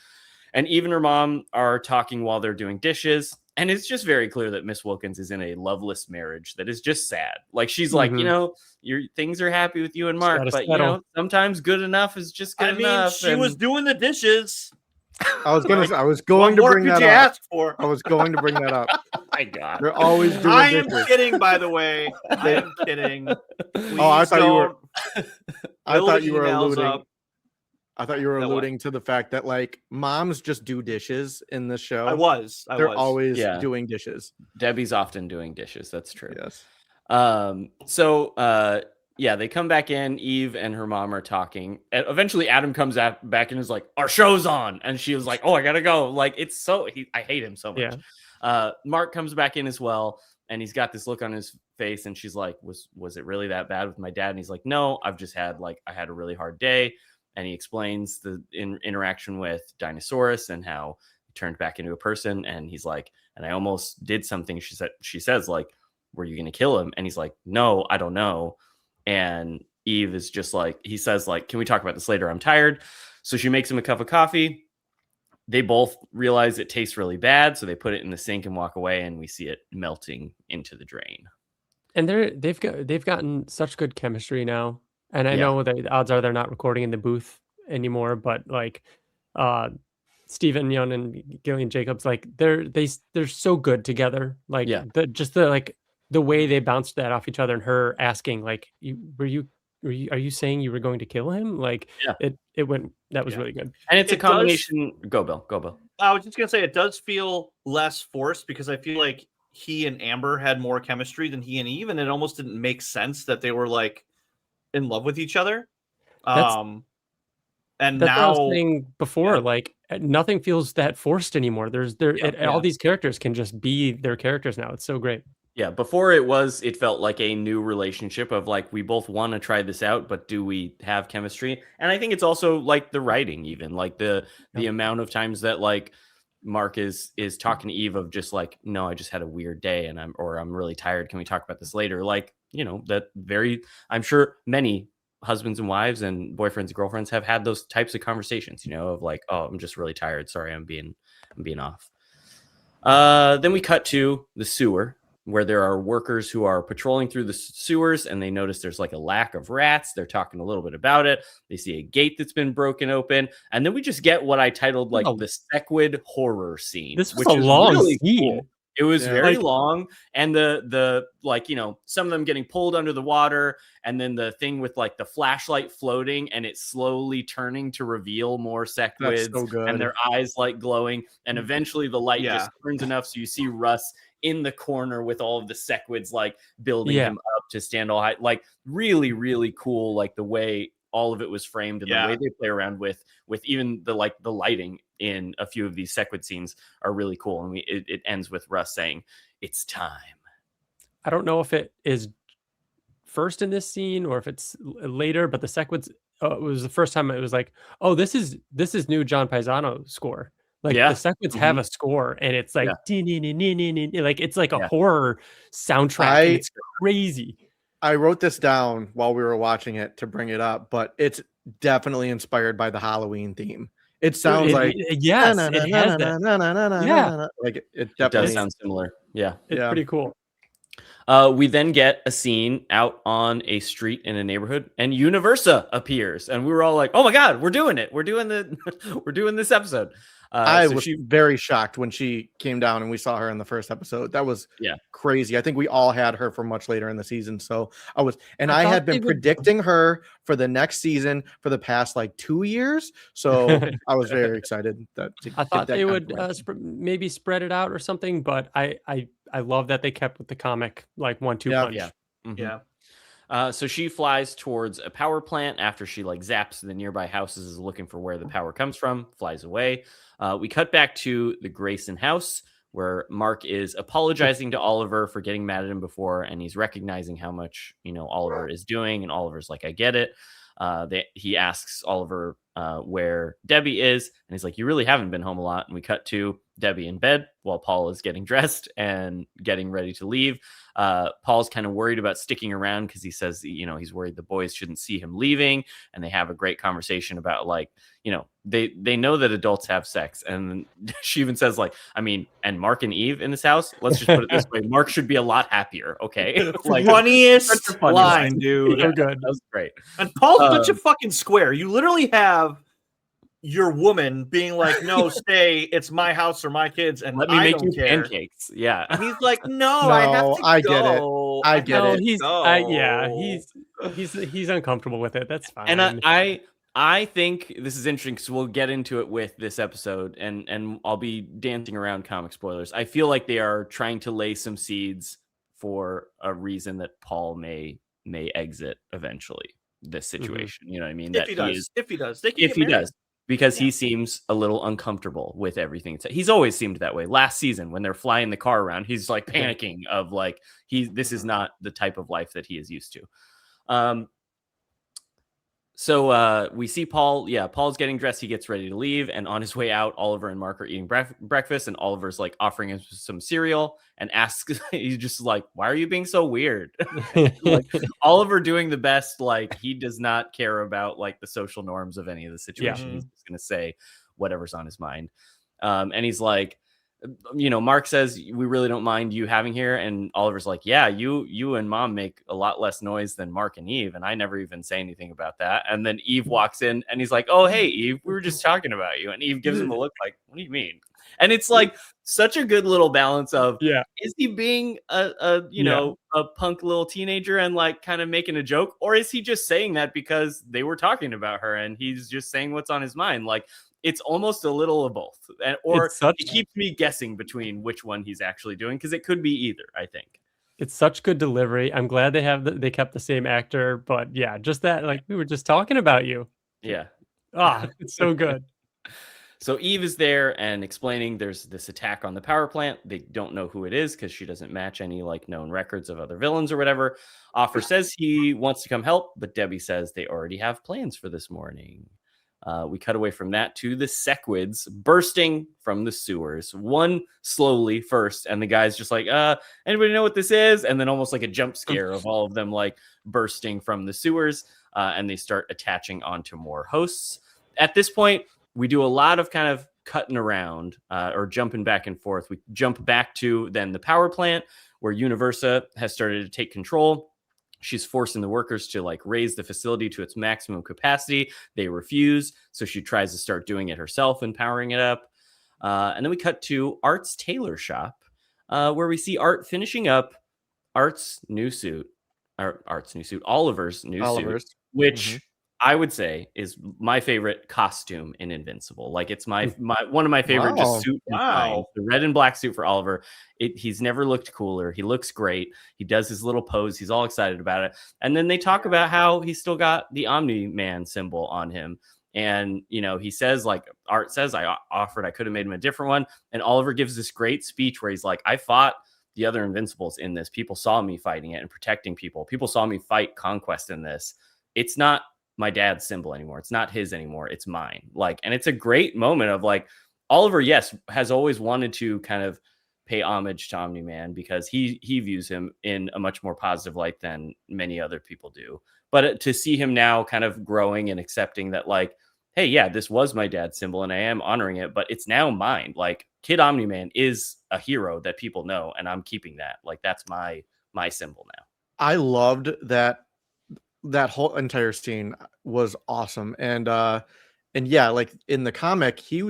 And Eve and her mom are talking while they're doing dishes. And it's just very clear that Miss Wilkins is in a loveless marriage that is just sad. Like she's like, you know, your things are happy with you and Mark, but you know, sometimes good enough is just good enough. She was doing the dishes. I was going to bring that up. Ask for? I was going to bring that up. My God, they're always doing. I am kidding, by the way. I am kidding. Please I thought you were. I thought you were emails alluding. up. I thought you were alluding to the fact that like moms just do dishes in this show. They're always doing dishes. Debbie's often doing dishes. That's true. Yes. They come back in. Eve and her mom are talking. And eventually, Adam comes back and is like, "Our show's on," and she was like, "Oh, I gotta go." Like it's so I hate him so much. Yeah. Mark comes back in as well, and he's got this look on his face, and she's like, "Was it really that bad with my dad?" And he's like, "No, I've just had I had a really hard day." And he explains the interaction with Dinosaurus and how he turned back into a person. And he's like, and I almost did something. She says, like, were you going to kill him? And he's like, no, I don't know. And Eve is just like, he says, like, can we talk about this later? I'm tired. So she makes him a cup of coffee. They both realize it tastes really bad. So they put it in the sink and walk away. And we see it melting into the drain. And they've gotten such good chemistry now. And I know that the odds are they're not recording in the booth anymore, but like Stephen Yeun and Gillian Jacobs, like they're so good together. Like the way they bounced that off each other, and her asking like, are you saying you were going to kill him? Like it went, that was really good. And it's a combination. Go Bill. I was just gonna say it does feel less forced because I feel like he and Amber had more chemistry than he and Eve, and it almost didn't make sense that they were like in love with each other. And that's now what I was saying before, like nothing feels that forced anymore. All these characters can just be their characters now. It's so great. Yeah, before it felt like a new relationship of like we both want to try this out, but do we have chemistry? And I think it's also like the writing, even like the amount of times that like Mark is talking to Eve of just like, no, I just had a weird day and I'm really tired. Can we talk about this later? Like, you know, I'm sure many husbands and wives and boyfriends and girlfriends have had those types of conversations, you know, of like, oh, I'm just really tired. Sorry, I'm being off. Then we cut to the sewer where there are workers who are patrolling through the sewers and they notice there's like a lack of rats. They're talking a little bit about it. They see a gate that's been broken open. And then we just get what I titled like the Sequid horror scene. This was a long scene. Cool. It was very long. And the like, you know, some of them getting pulled under the water and then the thing with like the flashlight floating and it slowly turning to reveal more Sequids and their eyes like glowing. And eventually the light just turns enough so you see Russ in the corner with all of the Sequids like building him up to stand all high. Like really, really cool. Like the way all of it was framed and the way they play around with even the lighting in a few of these Sequid scenes are really cool. And it ends with Russ saying, "It's time." I don't know if it is first in this scene or if it's later, but the Sequids, it was the first time it was like, oh, this is new John Paisano score. Like the Sequids have a score and it's like, like it's like a horror soundtrack. It's crazy. I wrote this down while we were watching it to bring it up, but it's definitely inspired by the Halloween theme. It sounds like it has that. Like it definitely does sound similar. Yeah, it's pretty cool. We then get a scene out on a street in a neighborhood, and Universa appears, and we were all like, "Oh my god, we're doing it! We're doing this episode." I was very shocked when she came down and we saw her in the first episode. That was crazy. I think we all had her for much later in the season. So I had been predicting her for the next season for the past like 2 years. So I was very excited I thought they would maybe spread it out or something, but I love that they kept with the comic like 1-2 punch. Yeah. Mm-hmm. So she flies towards a power plant after she like zaps the nearby houses, is looking for where the power comes from, flies away. We cut back to the Grayson house where Mark is apologizing to Oliver for getting mad at him before, and he's recognizing how much, you know, Oliver is doing, and Oliver's like, I get it. He asks Oliver where Debbie is, and he's like, you really haven't been home a lot. And we cut to Debbie in bed while Paul is getting dressed and getting ready to leave. Paul's kind of worried about sticking around because he says, he's worried the boys shouldn't see him leaving. And they have a great conversation about they know that adults have sex. And she even says and Mark and Eve in this house, let's just put it this way, Mark should be a lot happier. Okay. Funniest line, dude. Yeah, good. That was great. And Paul's such a fucking square. You literally have your woman being like, no, stay, it's my house or my kids, and let me make you pancakes. Yeah. And he's like, no, I have to go. I get it. He's uncomfortable with it. That's fine. And I think this is interesting because we'll get into it with this episode, and I'll be dancing around comic spoilers. I feel like they are trying to lay some seeds for a reason that Paul may exit eventually this situation. You know what I mean? If he does. Because he seems a little uncomfortable with everything. He's always seemed that way. Last season, when they're flying the car around, he's like panicking of this is not the type of life that he is used to. So we see Paul. Yeah, Paul's getting dressed. He gets ready to leave. And on his way out, Oliver and Mark are eating breakfast. And Oliver's offering him some cereal and asks, he's just like, why are you being so weird? Oliver doing the best. He does not care about the social norms of any of the situation. Yeah. He's just going to say whatever's on his mind. And he's like, Mark says, we really don't mind you having here. And Oliver's like, yeah, you and mom make a lot less noise than Mark and Eve. And I never even say anything about that. And then Eve walks in and he's like, oh, hey, Eve, we were just talking about you. And Eve gives him a look like, what do you mean? And it's such a good little balance of, is he being a punk little teenager and kind of making a joke? Or is he just saying that because they were talking about her and he's just saying what's on his mind? It's almost a little of both. It keeps me guessing between which one he's actually doing, because it could be either, I think. It's such good delivery. I'm glad they kept the same actor, but yeah, just that, we were just talking about you. Yeah. It's so good. So Eve is there and explaining there's this attack on the power plant. They don't know who it is because she doesn't match any known records of other villains or whatever. Offer says he wants to come help, but Debbie says they already have plans for this morning. We cut away from that to the Sequids bursting from the sewers. One slowly first, and the guy's just like, anybody know what this is? And then almost like a jump scare of all of them bursting from the sewers, and they start attaching onto more hosts. At this point, we do a lot of kind of cutting around or jumping back and forth. We jump back to then the power plant where Universa has started to take control. She's forcing the workers to raise the facility to its maximum capacity. They refuse. So she tries to start doing it herself and powering it up. And then we cut to Art's tailor shop where we see Art finishing up Oliver's new suit, which I would say is my favorite costume in Invincible. It's my one of my favorite just suit. Wow. The red and black suit for Oliver. He's never looked cooler. He looks great. He does his little pose. He's all excited about it. And then they talk about how he's still got the Omni-Man symbol on him. And, he says, Art says, I could have made him a different one. And Oliver gives this great speech where he's like, I fought the other Invincibles in this. People saw me fighting it and protecting people. People saw me fight Conquest in this. It's not my dad's symbol anymore. It's not his anymore. It's mine. And it's a great moment of Oliver, yes, has always wanted to kind of pay homage to Omni-Man because he views him in a much more positive light than many other people do. But to see him now kind of growing and accepting that hey, yeah, this was my dad's symbol and I am honoring it, but it's now mine. Kid Omni-Man is a hero that people know and I'm keeping that. That's my symbol now. I loved that whole entire scene was awesome. And yeah, in the comic, he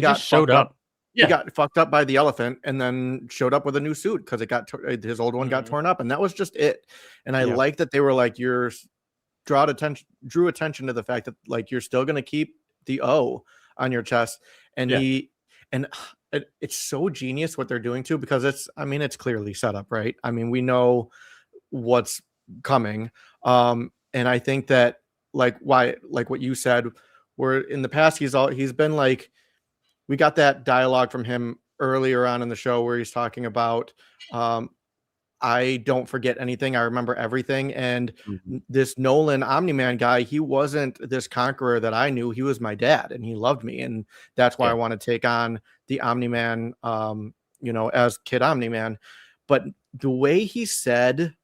got showed up. He got fucked up by the elephant and then showed up with a new suit because his old one got torn up, and that was just it. And I like that they were drew attention to the fact that you're still gonna keep the O on your chest. And it's so genius what they're doing too, because it's clearly set up, right? We know what's coming. And I think that what you said, where in the past he's been we got that dialogue from him earlier on in the show where he's talking about I don't forget anything. I remember everything. And this Nolan Omni-Man guy, he wasn't this conqueror that I knew. He was my dad, and he loved me. And that's why I want to take on the Omni-Man, as Kid Omni-Man. But the way he said,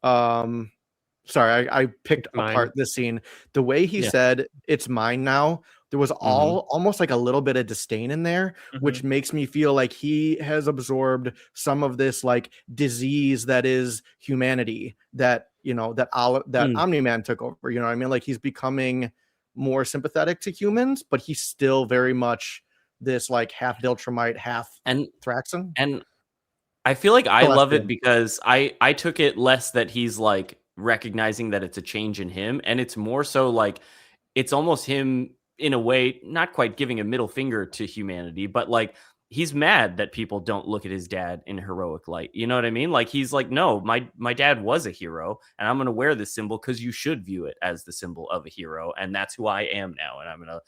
sorry, I picked apart this scene. The way he said, "It's mine now," there was almost like a little bit of disdain in there, which makes me feel like he has absorbed some of this like disease that is humanity that Omni-Man took over. You know what I mean? Like he's becoming more sympathetic to humans, but he's still very much this like half Viltrumite, half Thraxan. And I feel like I love it because I took it less that he's like recognizing that it's a change in him, and it's more so like it's almost him in a way not quite giving a middle finger to humanity, but like he's mad that people don't look at his dad in heroic light. You know what I mean? Like he's like, no, my dad was a hero, and I'm gonna wear this symbol because you should view it as the symbol of a hero, and that's who I am now. And I'm gonna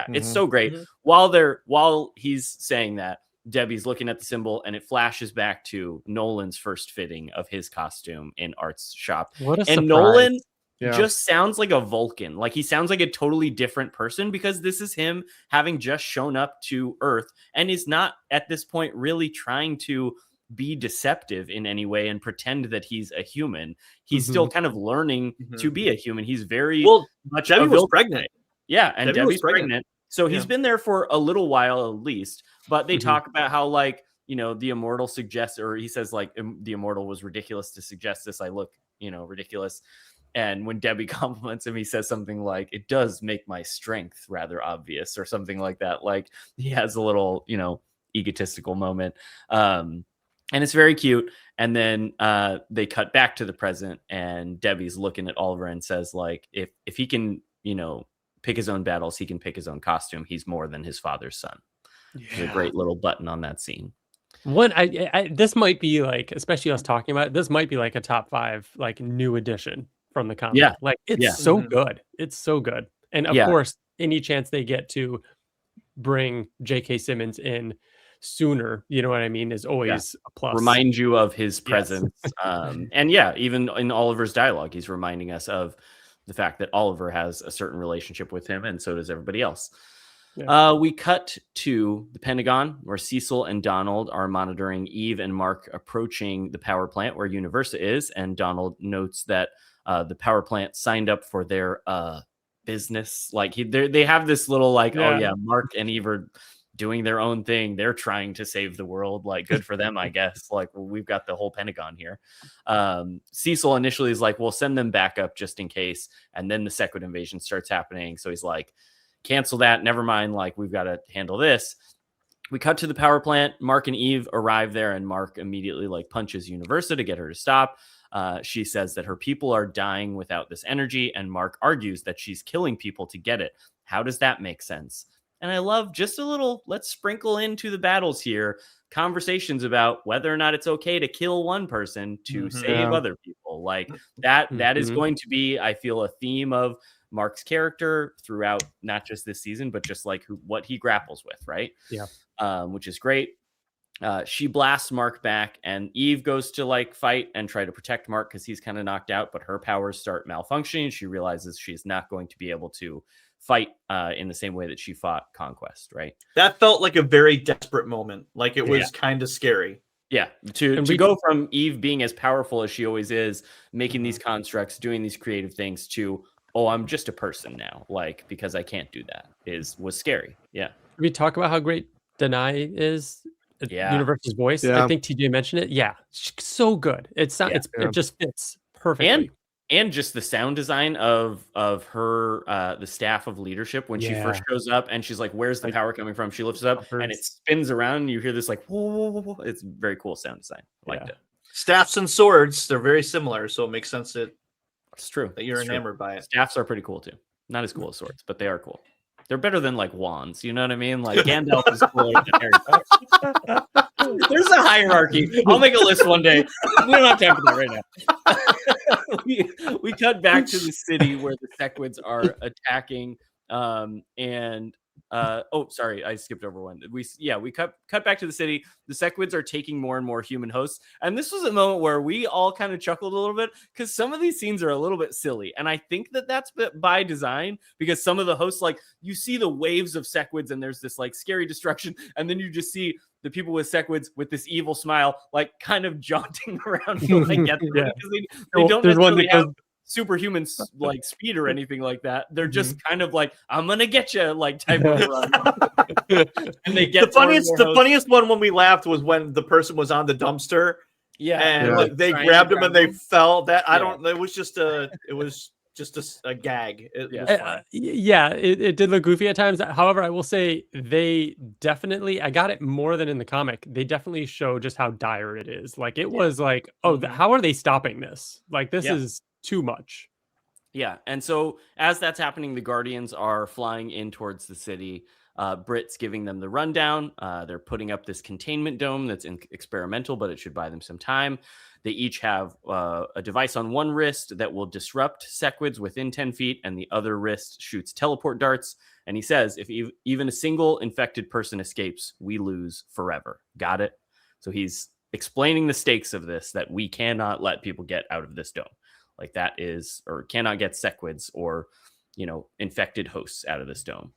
it's so great. While he's saying that, Debbie's looking at the symbol, and it flashes back to Nolan's first fitting of his costume in Art's shop. What a and surprise. Nolan just sounds like a Vulcan. Like he sounds like a totally different person because this is him having just shown up to Earth and is not at this point really trying to be deceptive in any way and pretend that he's a human. He's still kind of learning to be a human. He's very much. Debbie was pregnant. Yeah, and Debbie's pregnant. So he's been there for a little while at least. But they talk about how like, the Immortal suggests, or he says like the Immortal was ridiculous to suggest this. I look, ridiculous. And when Debbie compliments him, he says something like, "It does make my strength rather obvious," or something like that. Like he has a little, egotistical moment. And it's very cute. And then they cut back to the present, and Debbie's looking at Oliver and says, like, if he can, pick his own battles, he can pick his own costume. He's more than his father's son. There's a great little button on that scene. This might be like, especially us talking about it, this might be like a top 5 like new edition from the comic. Like it's so good. It's so good. And of course, any chance they get to bring J.K. Simmons in sooner, you know what I mean, is always a plus. Remind you of his presence. And even in Oliver's dialogue, he's reminding us of the fact that Oliver has a certain relationship with him, and so does everybody else. We cut to the Pentagon, where Cecil and Donald are monitoring Eve and Mark approaching the power plant where Universa is, and Donald notes that the power plant signed up for their business. Like they have this little like, Mark and Eve are doing their own thing. They're trying to save the world. Like, good for them, I guess. Like, we've got the whole Pentagon here. Cecil initially is like, we'll send them back up just in case. And then the second invasion starts happening. So he's like, cancel that. Never mind. Like, we've got to handle this. We cut to the power plant. Mark and Eve arrive there, and Mark immediately like punches Universa to get her to stop. She says that her people are dying without this energy, and Mark argues that she's killing people to get it. How does that make sense? And I love just a little, let's sprinkle into the battles here, conversations about whether or not it's okay to kill one person to save other people. Like that is going to be, I feel, a theme of Mark's character throughout, not just this season, but just like what he grapples with, right? Which is great. She blasts Mark back, and Eve goes to like fight and try to protect Mark because he's kind of knocked out, but her powers start malfunctioning. She realizes she's not going to be able to fight in the same way that she fought Conquest, right? That felt like a very desperate moment. Like it was kind of scary. Yeah, to go from Eve being as powerful as she always is, making these constructs, doing these creative things, to, oh, I'm just a person now, like, because I can't do that, was scary. Yeah. We talk about how great Denai is. Universa's voice. I think TJ mentioned it. Yeah, so good. It just fits perfectly. And just the sound design of her, the staff of leadership when she first shows up, and she's like, "Where's the power coming from?" She lifts it up, and it spins around, and you hear this like, whoa, whoa, whoa, whoa. It's very cool sound design. I liked it. Staffs and swords, they're very similar, so it makes sense that it's true that you're enamored by it. Staffs are pretty cool too. Not as cool as swords, but they are cool. They're better than like wands. You know what I mean? Like Gandalf is cooler than Harry Potter. There's a hierarchy. I'll make a list one day. We don't have time for that right now. we cut back to the city where the Sequids are attacking, and Sorry, I skipped over one. We cut back to the city. The Sequids are taking more and more human hosts, and this was a moment where we all kind of chuckled a little bit because some of these scenes are a little bit silly, and I think that that's by design because some of the hosts, like, you see the waves of Sequids and there's this like scary destruction, and then you just see the people with Sequids with this evil smile, like kind of jaunting around to like get them because they don't necessarily have superhuman like speed or anything like that. They're just kind of like, I'm gonna get you like type of run. And they get the funniest one when we laughed was when the person was on the dumpster. And they grabbed him and they fell. That I don't. It was just a gag. It did look goofy at times. However, I will say they definitely, I got it more than in the comic. They definitely show just how dire it is. Like it was like, how are they stopping this? Like this is too much. Yeah. And so as that's happening, the Guardians are flying in towards the city. Brit's giving them the rundown. They're putting up this containment dome that's experimental, but it should buy them some time. They each have a device on one wrist that will disrupt Sequids within 10 feet, and the other wrist shoots teleport darts. And he says, if even a single infected person escapes, we lose forever. Got it? So he's explaining the stakes of this, that we cannot let people get out of this dome. Like that is, or cannot get Sequids or, infected hosts out of this dome.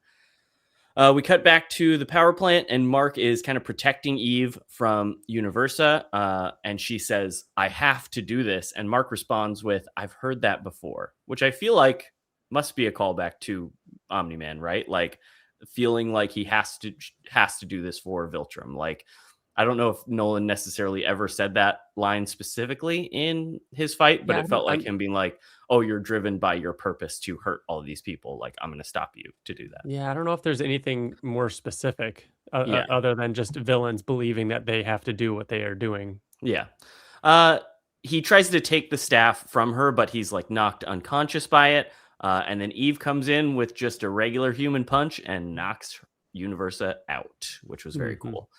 We cut back to the power plant, and Mark is kind of protecting Eve from Universa. And she says, I have to do this. And Mark responds with, I've heard that before, which I feel like must be a callback to Omni-Man, right? Like feeling like he has to do this for Viltrum. Like, I don't know if Nolan necessarily ever said that line specifically in his fight, but it felt like him being like, oh, you're driven by your purpose to hurt all of these people. Like, I'm going to stop you to do that. Yeah, I don't know if there's anything more specific other than just villains believing that they have to do what they are doing. Yeah. He tries to take the staff from her, but he's like knocked unconscious by it. And then Eve comes in with just a regular human punch and knocks Universa out, which was very cool.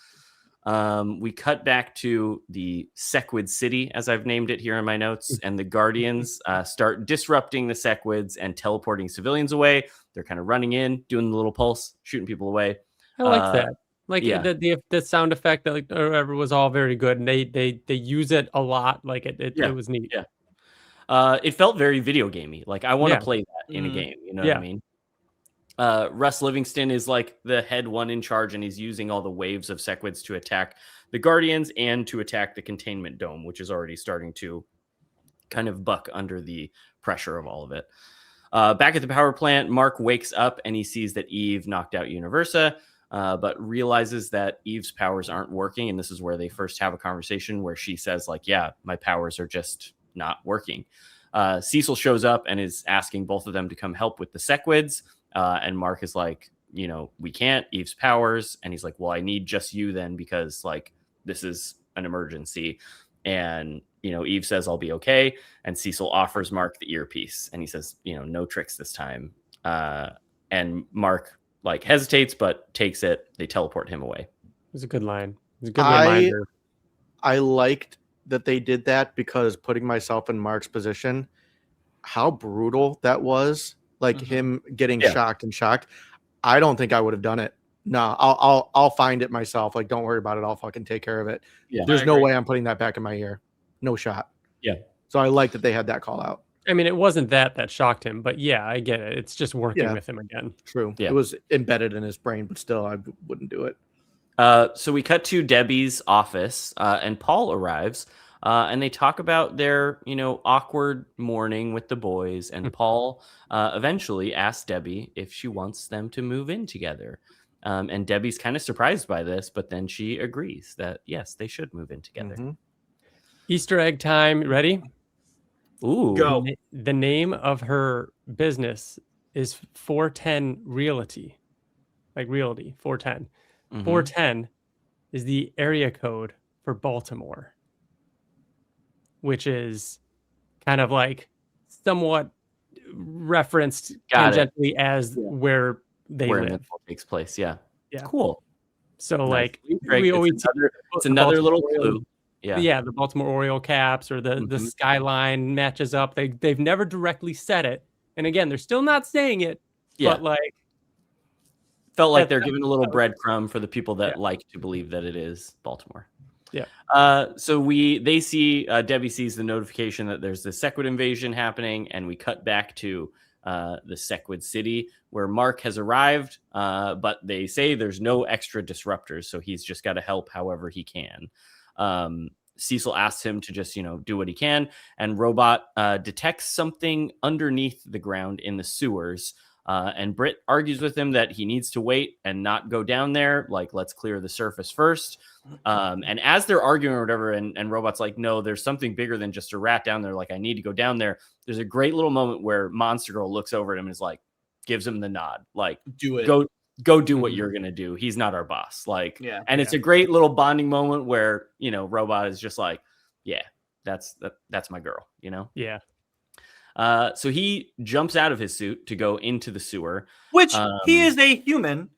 We cut back to the Sequid City, as I've named it here in my notes, and the Guardians start disrupting the Sequids and teleporting civilians away. They're kind of running in, doing the little pulse, shooting people away. I like that. Like the sound effect that was all very good, and they use it a lot. Like it was neat. Yeah. It felt very video gamey. Like I want to play that in a game. You know what I mean? Russ Livingston is like the head one in charge, and he's using all the waves of Sequids to attack the Guardians and to attack the containment dome, which is already starting to kind of buck under the pressure of all of it. Back at the power plant, Mark wakes up and he sees that Eve knocked out Universa, but realizes that Eve's powers aren't working. And this is where they first have a conversation where she says, like, yeah, my powers are just not working. Cecil shows up and is asking both of them to come help with the Sequids. And Mark is like, we can't, Eve's powers. And he's like, well, I need just you then, because like, this is an emergency. And, Eve says, I'll be okay. And Cecil offers Mark the earpiece and he says, no tricks this time. And Mark like hesitates, but takes it. They teleport him away. It was a good line. It was a good reminder. I liked that they did that, because putting myself in Mark's position, how brutal that was. Like him getting shocked. I don't think I would have done it. No, I'll find it myself. Like, don't worry about it. I'll fucking take care of it. Yeah, there's no way I'm putting that back in my ear. No shot. Yeah. So I like that they had that call out. I mean, it wasn't that shocked him, but yeah, I get it. It's just working with him again. True. Yeah. It was embedded in his brain, but still, I wouldn't do it. So we cut to Debbie's office, and Paul arrives. And they talk about their, awkward morning with the boys. And Paul eventually asks Debbie if she wants them to move in together. And Debbie's kind of surprised by this, but then she agrees that, yes, they should move in together. Easter egg time. Ready? Ooh. Go. The name of her business is 410 Realty. Like realty, 410. 410 is the area code for Baltimore, which is kind of like somewhat referenced tangentially as where they live. Invincible takes place. Yeah. Cool. So nice. Like we always it's another little clue. Yeah. The Baltimore Oriole caps or the skyline matches up. They've never directly said it. And again, they're still not saying it, but like felt like they're giving a little breadcrumb for the people that like to believe that it is Baltimore. Yeah. So they see Debbie sees the notification that there's the Sequid invasion happening, and we cut back to the Sequid city where Mark has arrived, but they say there's no extra disruptors, so he's just got to help however he can. Cecil asks him to just do what he can, and Robot detects something underneath the ground in the sewers. And Britt argues with him that he needs to wait and not go down there. Like, let's clear the surface first. And as they're arguing or whatever, and Robot's like, no, there's something bigger than just a rat down there. Like, I need to go down there. There's a great little moment where Monster Girl looks over at him and is like, gives him the nod. Like, do it. Go do what you're going to do. He's not our boss. Like, it's a great little bonding moment where, Robot is just like, yeah, that's my girl, Yeah. So he jumps out of his suit to go into the sewer. Which he is a human.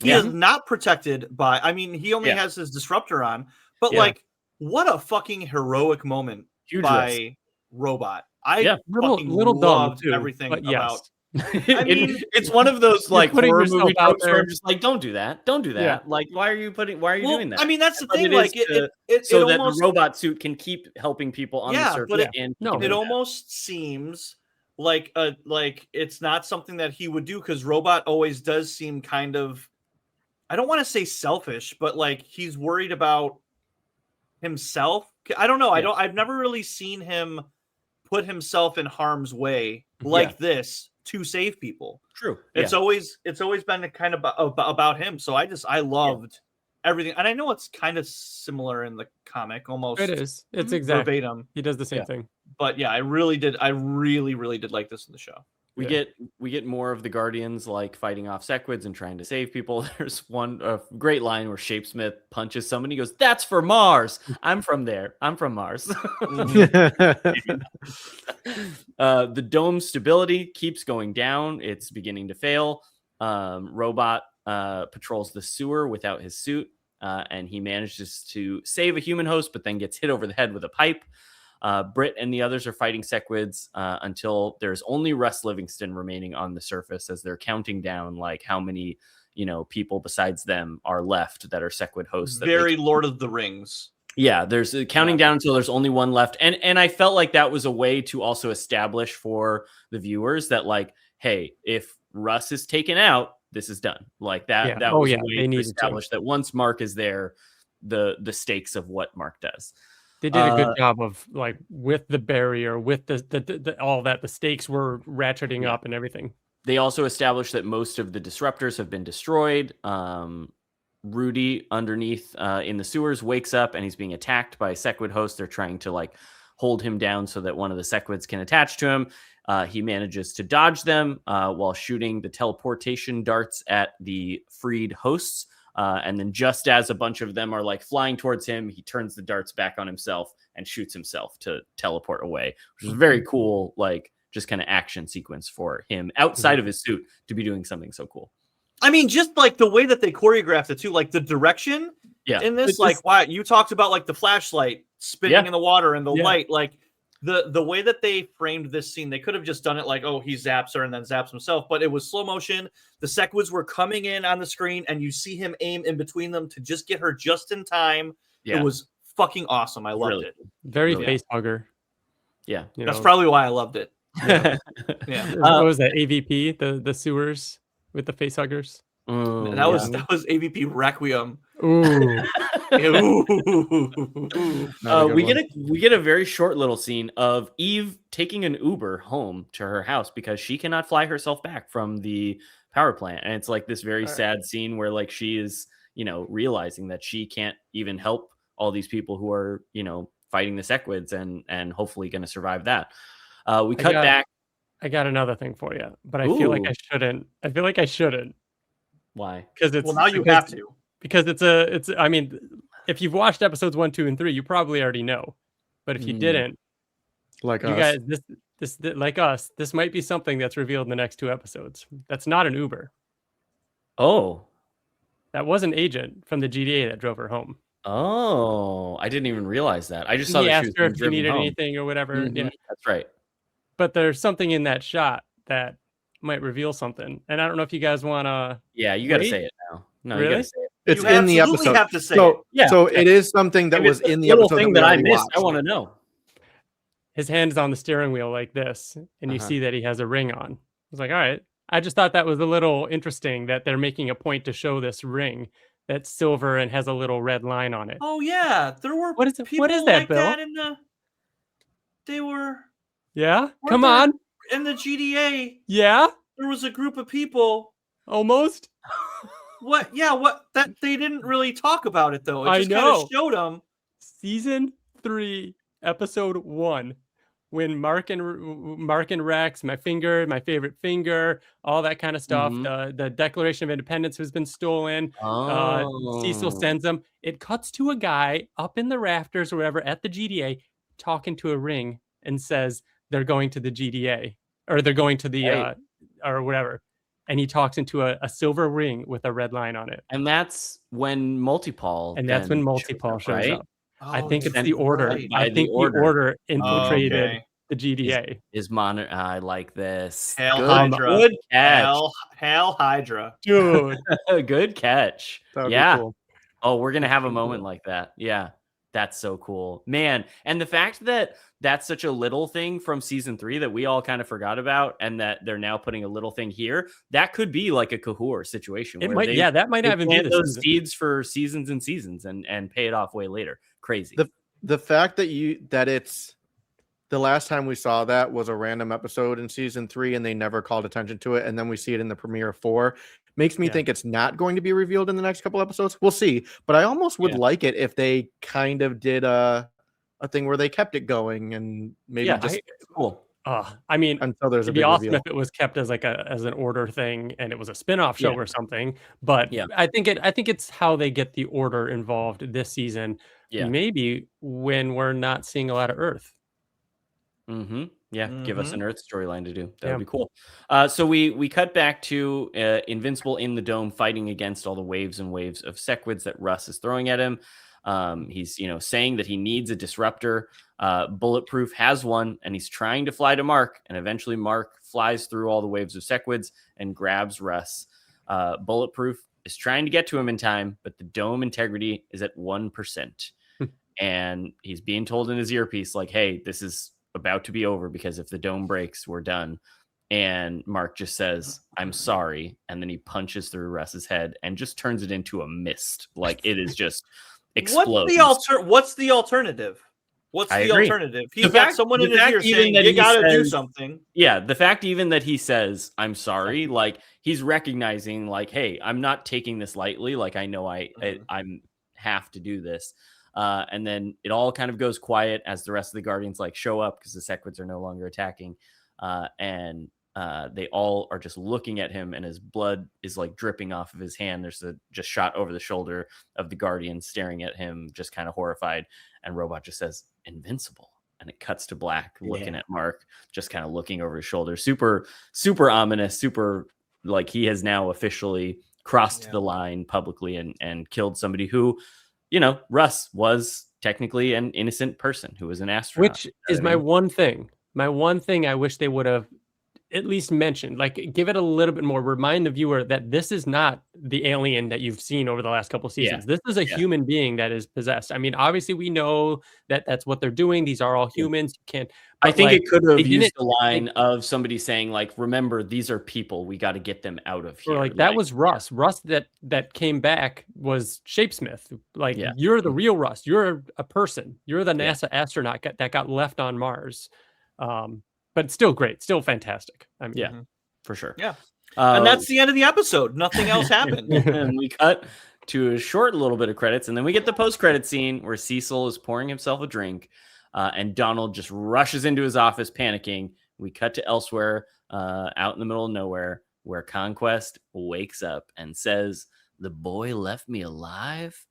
He is not protected by. I mean, he only has his disruptor on. But like, what a fucking heroic moment by Robot. I fucking loved everything about. I mean, it's one of those like horror movie tropes where I'm just like, don't do that. Yeah. Like, why are you doing that? I mean, that's the thing. Like, so that the robot suit can keep helping people on the surface. But it almost seems like it's not something that he would do, because Robot always does seem kind of, I don't want to say selfish, but like he's worried about himself. I don't know. I've never really seen him put himself in harm's way like this to save people. True. It's always been kind of about him. So I loved everything. And I know it's kind of similar in the comic almost. It is. It's exactly verbatim. He does the same thing. But yeah, I really did like this in the show. We get more of the Guardians like fighting off Sequids and trying to save people. There's one great line where Shapesmith punches somebody. He goes, "That's for Mars. I'm from there. I'm from Mars." The dome stability keeps going down. It's beginning to fail. Robot patrols the sewer without his suit, and he manages to save a human host, but then gets hit over the head with a pipe. Britt and the others are fighting Sequids until there's only Russ Livingston remaining on the surface, as they're counting down like how many people besides them are left that are Sequid hosts. Very Lord of the Rings. Yeah, there's counting down until there's only one left, and I felt like that was a way to also establish for the viewers that like, hey, if Russ is taken out, this is done. Like that. That was a way to establish that once Mark is there, the stakes of what Mark does. They did a good job of like with the barrier, with the all that, the stakes were ratcheting up and everything. They also established that most of the disruptors have been destroyed. Rudy underneath in the sewers wakes up and he's being attacked by a Sequid host. They're trying to like hold him down so that one of the Sequids can attach to him. He manages to dodge them while shooting the teleportation darts at the freed hosts. And then just as a bunch of them are like flying towards him, he turns the darts back on himself and shoots himself to teleport away, which is very cool. Like just kind of action sequence for him outside of his suit to be doing something so cool. I mean, just like the way that they choreographed it too, like the direction in this, like Wyatt, you talked about like the flashlight spinning in the water and the light, like the way that they framed this scene, they could have just done it like, oh, he zaps her and then zaps himself, but it was slow motion. The Sequids were coming in on the screen and you see him aim in between them to just get her just in time. It was fucking awesome. I loved it. Very face hugger. Yeah. That's probably why I loved it. What was that? AVP, the sewers with the face huggers. That was AVP Requiem. Ooh. We get a very short little scene of Eve taking an Uber home to her house because she cannot fly herself back from the power plant, and it's like this very sad scene where like she is realizing that she can't even help all these people who are fighting the Sequids and hopefully going to survive that. We cut back. I got another thing for you, but I feel like I shouldn't. I feel like I shouldn't. Why? Because it's now you have to. Because it's. I mean, if you've watched episodes 1, 2, and 3, you probably already know. But if you didn't, like you guys, this like us, this might be something that's revealed in the next 2 episodes. That's not an Uber. Oh, that was an agent from the GDA that drove her home. Oh, I didn't even realize that. I just saw he that asked her if she needed anything or whatever. Mm-hmm. Yeah, that's right. But there's something in that shot that might reveal something, and I don't know if you guys want to. Yeah, you got to say it now. No, you got Really? to say it. It's You in the absolutely episode. have to say so, it. Yeah. So it is something that If was it's a in the little episode thing that that we I already missed. I watched. want to know. His hand is on the steering wheel like this, and you Uh-huh. see that he has a ring on. I was like, all right. I just thought that was a little interesting that they're making a point to show this ring that's silver and has a little red line on it. Oh yeah, there were What is it? people What is that, like Bill? that in the. They were. Yeah, weren't come there- on. In the GDA, Yeah, there was a group of people. almost. What? Yeah, what? That they didn't really talk about it though. It I just kind know. of showed them. Season 3, episode 1, when Mark and Rex, my favorite finger, all that kind of stuff. The Declaration of Independence has been stolen. Cecil sends them. It cuts to a guy up in the rafters or wherever at the GDA talking to a ring and says they're going to the GDA or they're going to the or whatever. And he talks into a silver ring with a red line on it. And that's when Multipol. And that's when then Multipol shows right? up. I think it's that's the Order. right. By I the think the Order infiltrated Okay. the GDA. Is monitor. I like this. Hail Good, Hydra. good catch. Hail Hydra. Dude. Good catch. That would be Yeah. cool. Oh, we're gonna have a so moment cool. like that. Yeah, that's so cool, man. And the fact that that's such a little thing from season 3 that we all kind of forgot about, and that they're now putting a little thing here, that could be like a Cahor situation. It where might, they, that might they not even be plant the those season. seeds for seasons and seasons, and pay it off way later. Crazy. The fact that it's the last time we saw that was a random episode in season 3 and they never called attention to it, and then we see it in the premiere of 4 makes me think it's not going to be revealed in the next couple episodes. We'll see, but I almost would like it if they kind of did a thing where they kept it going and maybe cool. I mean, until there's a it'd be big awesome reveal. if it was kept as like as an Order thing and it was a spin-off show or something. But Yeah. I think it's how they get the Order involved this season. Yeah. Maybe when we're not seeing a lot of Earth. Mm-hmm. Yeah, give us an Earth storyline to do. That would Yeah. be cool. So we cut back to Invincible in the dome fighting against all the waves and waves of sequids that Russ is throwing at him. He's saying that he needs a disruptor. Bulletproof has one, and he's trying to fly to Mark, and eventually Mark flies through all the waves of sequids and grabs Russ. Bulletproof is trying to get to him in time, but the dome integrity is at 1%. And he's being told in his earpiece, like, hey, this is about to be over because if the dome breaks, we're done. And Mark just says, I'm sorry. And then he punches through Russ's head and just turns it into a mist. Like it is just explodes. What's the alternative? What's I the agree. alternative? He's got someone in his ear saying, you got to do something. Yeah, the fact even that he says, I'm sorry, like he's recognizing like, hey, I'm not taking this lightly. Like I know I'm have to do this. And then it all kind of goes quiet as the rest of the Guardians like show up because the Sequids are no longer attacking. And they all are just looking at him and his blood is like dripping off of his hand. There's a just shot over the shoulder of the Guardian staring at him, just kind of horrified. And Robot just says, Invincible. And it cuts to Black looking at Mark, just kind of looking over his shoulder. Super, super ominous, super like he has now officially crossed the line publicly and killed somebody who, Russ was technically an innocent person who was an astronaut. Which is my one thing. My one thing I wish they would have at least mentioned, like give it a little bit more, remind the viewer that this is not the alien that you've seen over the last couple of seasons. This is a human being that is possessed. I mean, obviously we know that that's what they're doing. These are all humans. You can't. I think it could have used the line of somebody saying like, remember, these are people. We got to get them out of here. Or like that was Russ. Russ that came back was Shapesmith. Like you're the real Russ. You're a person. You're the NASA astronaut that got left on Mars. But still great, still fantastic. I mean, for sure. Yeah. And that's the end of the episode. Nothing else happened. And we cut to a short little bit of credits, and then we get the post-credit scene where Cecil is pouring himself a drink, and Donald just rushes into his office panicking. We cut to elsewhere, out in the middle of nowhere, where Conquest wakes up and says, "The boy left me alive?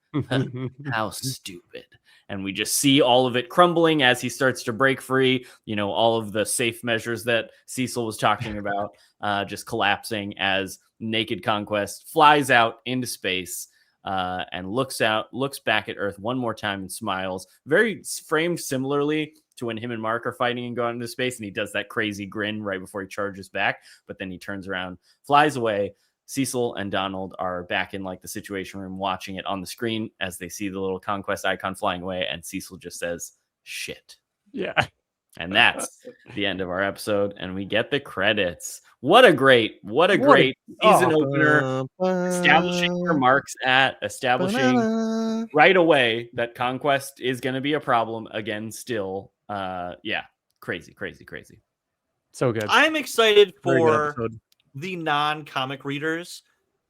How stupid." And we just see all of it crumbling as he starts to break free. All of the safe measures that Cecil was talking about just collapsing as Naked Conquest flies out into space and looks back at Earth one more time and smiles. Very framed similarly to when him and Mark are fighting and going into space, and he does that crazy grin right before he charges back, but then he turns around, flies away. Cecil and Donald are back in like the Situation Room watching it on the screen as they see the little conquest icon flying away, and Cecil just says, shit. Yeah. And that's the end of our episode, and we get the credits. What a great season opener, establishing where Mark's at, establishing right away that conquest is going to be a problem again still. Crazy. So good. I'm excited for the non-comic readers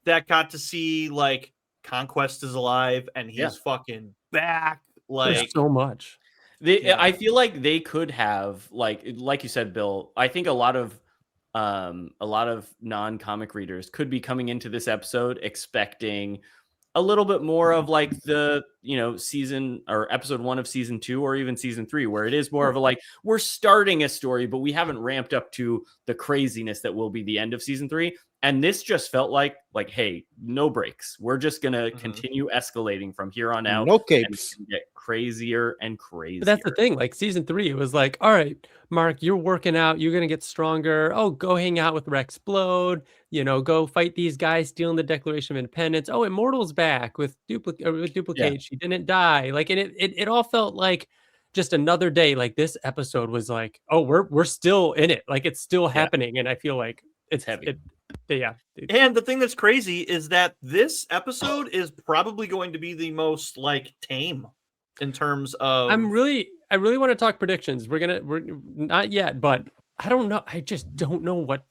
that got to see like Conquest is alive and he's fucking back. Like there's so much. I feel like they could have like you said, Bill. I think a lot of non-comic readers could be coming into this episode expecting a little bit more of like the season or episode 1 of season 2 or even season 3, where it is more of a like we're starting a story, but we haven't ramped up to the craziness that will be the end of season 3. And this just felt like, hey, no breaks. We're just going to continue escalating from here on out. No capes. And get crazier and crazier. But that's the thing. Like season 3, it was like, all right, Mark, you're working out. You're going to get stronger. Oh, go hang out with Rexplode. Go fight these guys stealing the Declaration of Independence. Oh, Immortal's back with Duplicate. Yeah. She didn't die. Like, and it all felt like just another day. Like this episode was like, oh, we're still in it. Like it's still happening. And I feel like it's heavy. And the thing that's crazy is that this episode is probably going to be the most like tame in terms of. I really want to talk predictions. We're not yet, but I don't know. I just don't know what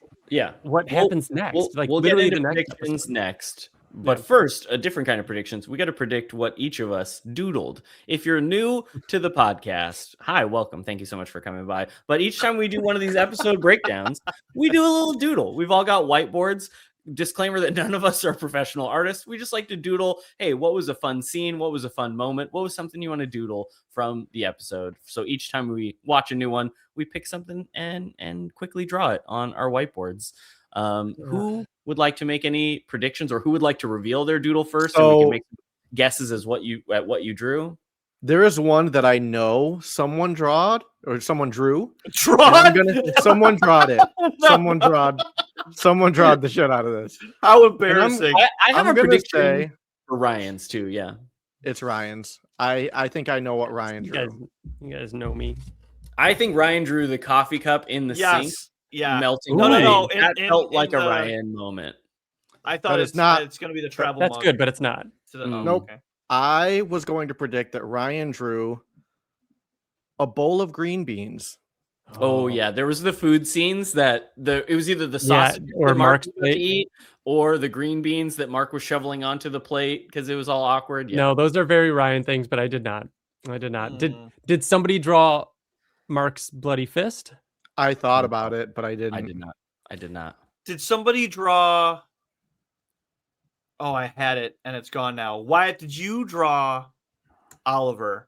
happens next. We'll get into predictions next. But first, a different kind of predictions. We got to predict what each of us doodled. If you're new to the podcast, hi, welcome. Thank you so much for coming by. But each time we do one of these episode breakdowns, we do a little doodle. We've all got whiteboards. Disclaimer that none of us are professional artists. We just like to doodle. Hey, what was a fun scene? What was a fun moment? What was something you want to doodle from the episode? So each time we watch a new one, we pick something and quickly draw it on our whiteboards. Who would like to make any predictions, or who would like to reveal their doodle first, so we can make guesses as what you drew? There is one that I know someone drew. Someone drawed it. Someone drawed the shit out of this. How embarrassing! I have a prediction for Ryan's too. Yeah, it's Ryan's. I think I know what Ryan drew. You guys know me. I think Ryan drew the coffee cup in the sink. Yeah, melting. No. That felt like a Ryan moment. I thought it's not. It's going to be the travel. That's mug. good, but it's not. Nope. Okay. I was going to predict that Ryan drew a bowl of green beans. Oh yeah, there was the food scenes that it was either the sausage or Mark's plate to eat, or the green beans that Mark was shoveling onto the plate because it was all awkward. Yeah. No, those are very Ryan things, but I did not. Did somebody draw Mark's bloody fist? I thought about it, but I didn't. I did not. Did somebody draw? Oh, I had it, and it's gone now. Wyatt, did you draw Oliver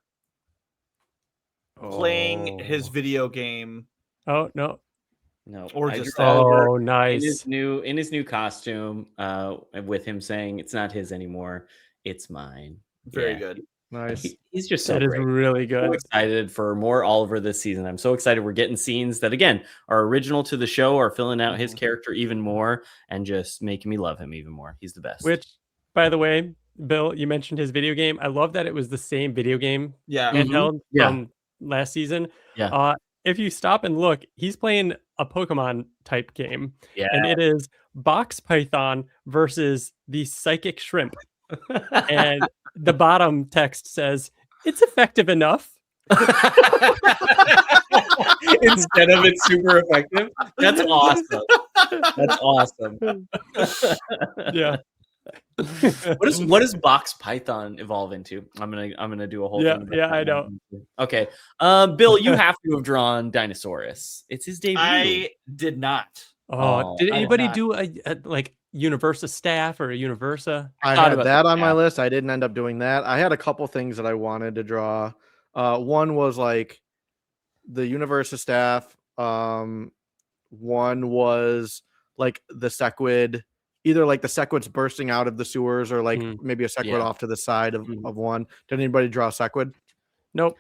playing his video game? Oh no, or just nice in his new costume, with him saying it's not his anymore, it's mine. Very good. Nice. He's just so that great. Is really good. I'm so excited for more Oliver this season. I'm so excited we're getting scenes that again are original to the show, are filling out his character even more and just making me love him even more. He's the best. Which, by the way, Bill, you mentioned his video game. I love that it was the same video game handheld from last season. Yeah. If you stop and look, he's playing a Pokemon type game. Yeah. And it is Box Python versus the Psychic Shrimp. And the bottom text says, "It's effective enough." Instead of it's super effective. That's awesome. That's awesome. Yeah. What does Box Python evolve into? I'm gonna do a whole thing. Yeah, I know. Okay. Bill, you have to have drawn Dinosaurus. It's his debut. I did not. Did anybody do a like Universa staff or a Universa? I had that on my list. I didn't end up doing that. I had a couple things that I wanted to draw. One was like the Universa staff. One was like the Sequid, either like the Sequid's bursting out of the sewers or like maybe a Sequid off to the side of one. Did anybody draw Sequid? Nope.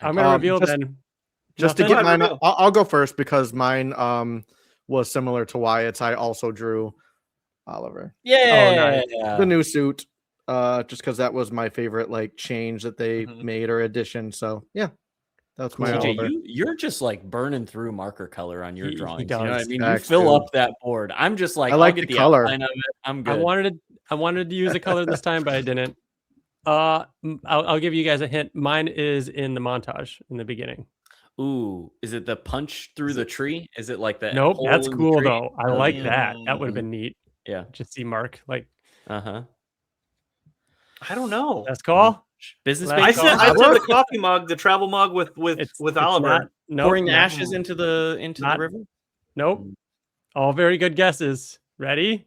I'm gonna reveal just- then. Just to Nothing? get Go ahead, mine, reveal. I'll go first because mine was similar to Wyatt's. I also drew Oliver. Yeah. The new suit, just because that was my favorite like change that they Mhm. made or addition. So yeah, that's my TJ, Oliver. you're just like burning through marker color on your He drawings. You know what I does. mean? Facts, you fill dude. up that board. I'm just like, I like I'll get the the color. outline of it. I'm I good. wanted to use a color this time, but I didn't. I'll give you guys a hint. Mine is in the montage in the beginning. Ooh, is it the punch through the tree? Is it like the Nope, hole that's in the cool tree? though. I like that. That would have Mm. been neat. Yeah. Just see Mark like Uh-huh. I don't know. that's call. Business Last I bank call. said call? the coffee mug, the travel mug with It's Oliver. not, nope, pouring the not- ashes into the not- river. Nope. All very good guesses. Ready?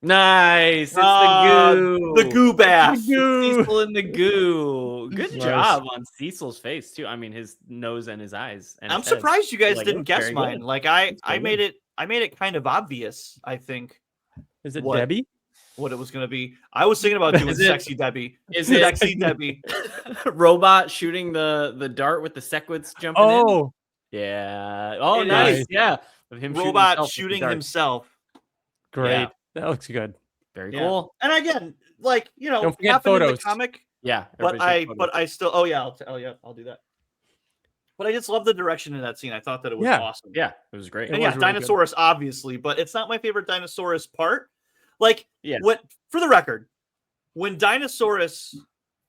Nice. It's the goo. The goo bath. Goo. Cecil in the goo. Good Nice. job on Cecil's face too. I mean, his nose and his eyes. And I'm his head. surprised you guys Like, didn't that's guess very mine. good. Like I very made good. it kind of obvious, I think, Is it What? Debbie? what it was gonna be. I was thinking about doing Is it- sexy Debbie. is it- Sexy Debbie. Robot shooting the dart with the sequence jumping in. Oh, Yeah. Oh, It nice. is. Yeah. Of him Robot himself with the shooting darts. himself. great. Yeah. That looks good. Very Yeah. cool. And again, like, Don't forget happened in the photos. comic, Yeah. but everybody take photos. I still I'll do that. But I just love the direction in that scene. I thought that it was Yeah. awesome. Yeah, it was great. It And was yeah, really good. Dinosaurus obviously, but it's not my favorite Dinosaurus part. Like, Yeah. what for the record, when Dinosaurus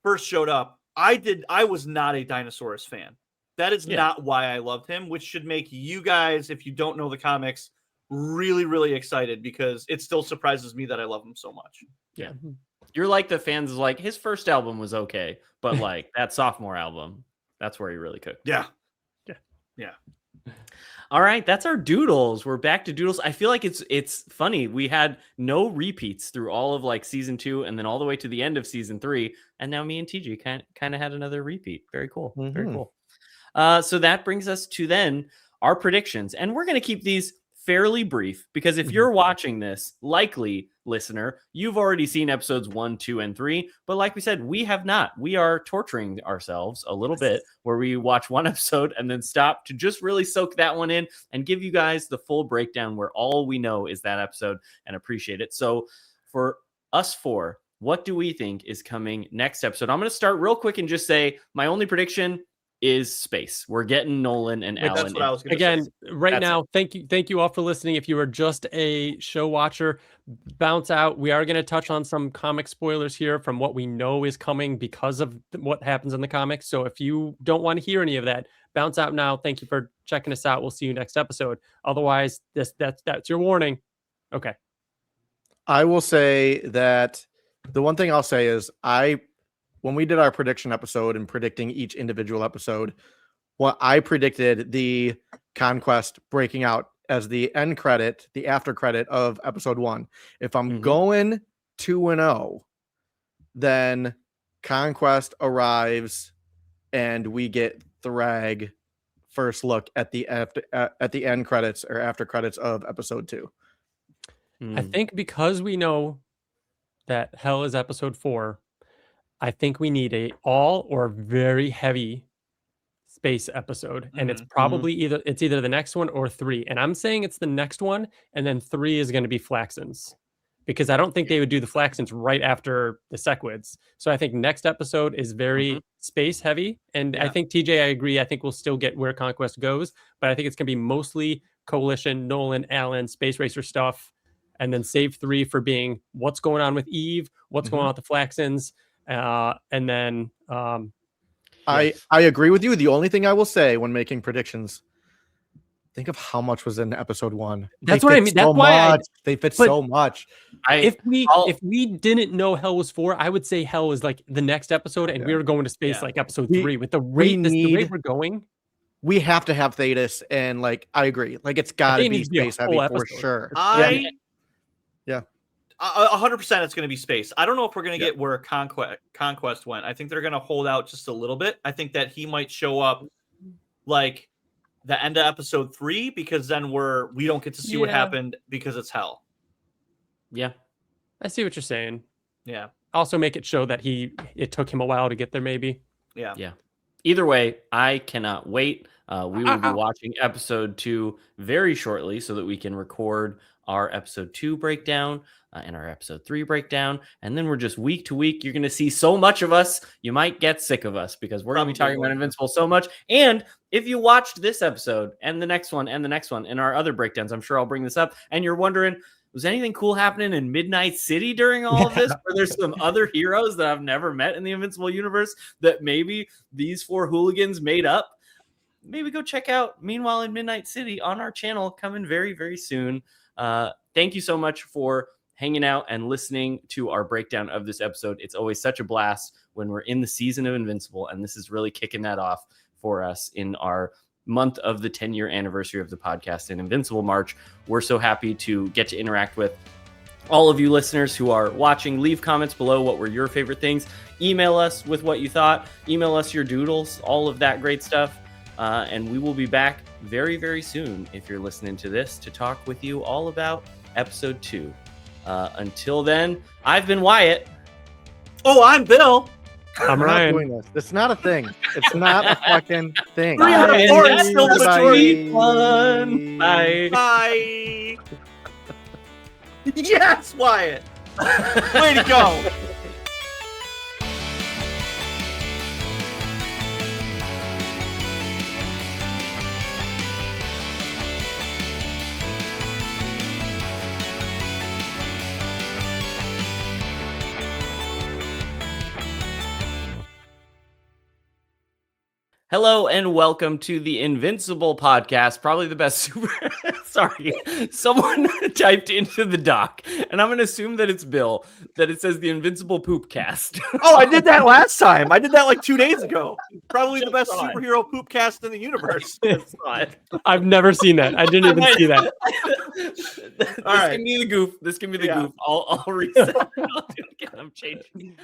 first showed up, I was not a Dinosaurus fan. That is Yeah. not why I loved him, which should make you guys, if you don't know the comics, really, really excited because it still surprises me that I love him so much. Yeah. You're like the fans like his first album was okay, but like that sophomore album, that's where he really cooked. Yeah. All right, that's our doodles. We're back to doodles. I feel like it's funny. We had no repeats through all of like season 2 and then all the way to the end of season 3, and now me and TG kind of had another repeat. Very cool. Very Mhm. cool. So that brings us to then our predictions, and we're going to keep these fairly brief because if you're watching this, likely listener, you've already seen episodes 1, 2, and 3. But like we said, we have not. We are torturing ourselves a little bit where we watch one episode and then stop to just really soak that one in and give you guys the full breakdown where all we know is that episode and appreciate it. So for us four, what do we think is coming next episode? I'm going to start real quick and just say my only prediction is space. We're getting Nolan and Alan. That's what I was going to Again, say. right That's now, thank you all for listening. If you are just a show watcher, bounce out. We are going to touch on some comic spoilers here from what we know is coming because of what happens in the comics. So if you don't want to hear any of that, bounce out now. Thank you for checking us out. We'll see you next episode. Otherwise, that's your warning. Okay. I will say that the one thing I'll say is when we did our prediction episode and predicting each individual episode, what I predicted the conquest breaking out as the end credit, the after credit of episode 1. If I'm going 2-0, then conquest arrives and we get Thrag first look at the end credits or after credits of episode 2. I think because we know that Hell is episode 4, I think we need a all or very heavy space episode, and it's probably either the next one or 3. And I'm saying it's the next one, and then 3 is going to be Flaxens, because I don't think they would do the Flaxens right after the Sequids. So I think next episode is very space heavy, and I think TJ, I agree. I think we'll still get where Conquest goes, but I think it's going to be mostly Coalition, Nolan, Allen, Space Racer stuff, and then save 3 for being what's going on with Eve, what's going on with the Flaxens. And then I agree with you. The only thing I will say when making predictions, think of how much was in episode 1. That's what I mean. That's why they fit so much. If we didn't know Hell was 4, I would say Hell was like the next episode, and we were going to space like episode 3 with the rate the rate we're going. We have to have Thetis, and like I agree, like it's got to be space heavy for sure. 100% it's going to be space. I don't know if we're going to get where Conquest went. I think they're going to hold out just a little bit. I think that he might show up like the end of episode 3, because then we don't get to see what happened because it's Hell. Yeah. I see what you're saying. Yeah. also make it show that it took him a while to get there, maybe. Yeah. Either way, I cannot wait. We will be watching episode 2 very shortly so that we can record our episode 2 breakdown and our episode 3 breakdown. And then we're just week to week. You're going to see so much of us, you might get sick of us because we're going to be talking about Invincible so much. And if you watched this episode and the next one and the next one in our other breakdowns, I'm sure I'll bring this up, and you're wondering, was anything cool happening in Midnight City during all of this? Or there's some other heroes that I've never met in the Invincible universe that maybe these 4 hooligans made up? Maybe go check out Meanwhile in Midnight City on our channel, coming very, very soon. Thank you so much for hanging out and listening to our breakdown of this episode. It's always such a blast when we're in the season of Invincible, and this is really kicking that off for us in our month of the 10-year anniversary of the podcast in Invincible March. We're so happy to get to interact with all of you listeners who are watching. Leave comments below. What were your favorite things? Email us with what you thought. Email us your doodles, all of that great stuff. And we will be back very, very soon, if you're listening to this, to talk with you all about episode 2. Until then, I've been Wyatt. Oh, I'm Bill. I'm We're Ryan. not doing this. It's not a thing. It's not a fucking thing. 3 out of 4 is still the majority. Bye. Bye. Yes, Wyatt. Way to go. Hello and welcome to the Invincible podcast, probably the best super. Sorry, someone typed into the doc, and I'm going to assume that it's Bill, that it says the Invincible Poop Cast. Oh, I did that last time. I did that like 2 days ago. Probably the best superhero poop cast in the universe. It's not. I've never seen that. I didn't even see that. This can be the goof. This can be the goof. I'll reset. I'll do it again. I'm changing.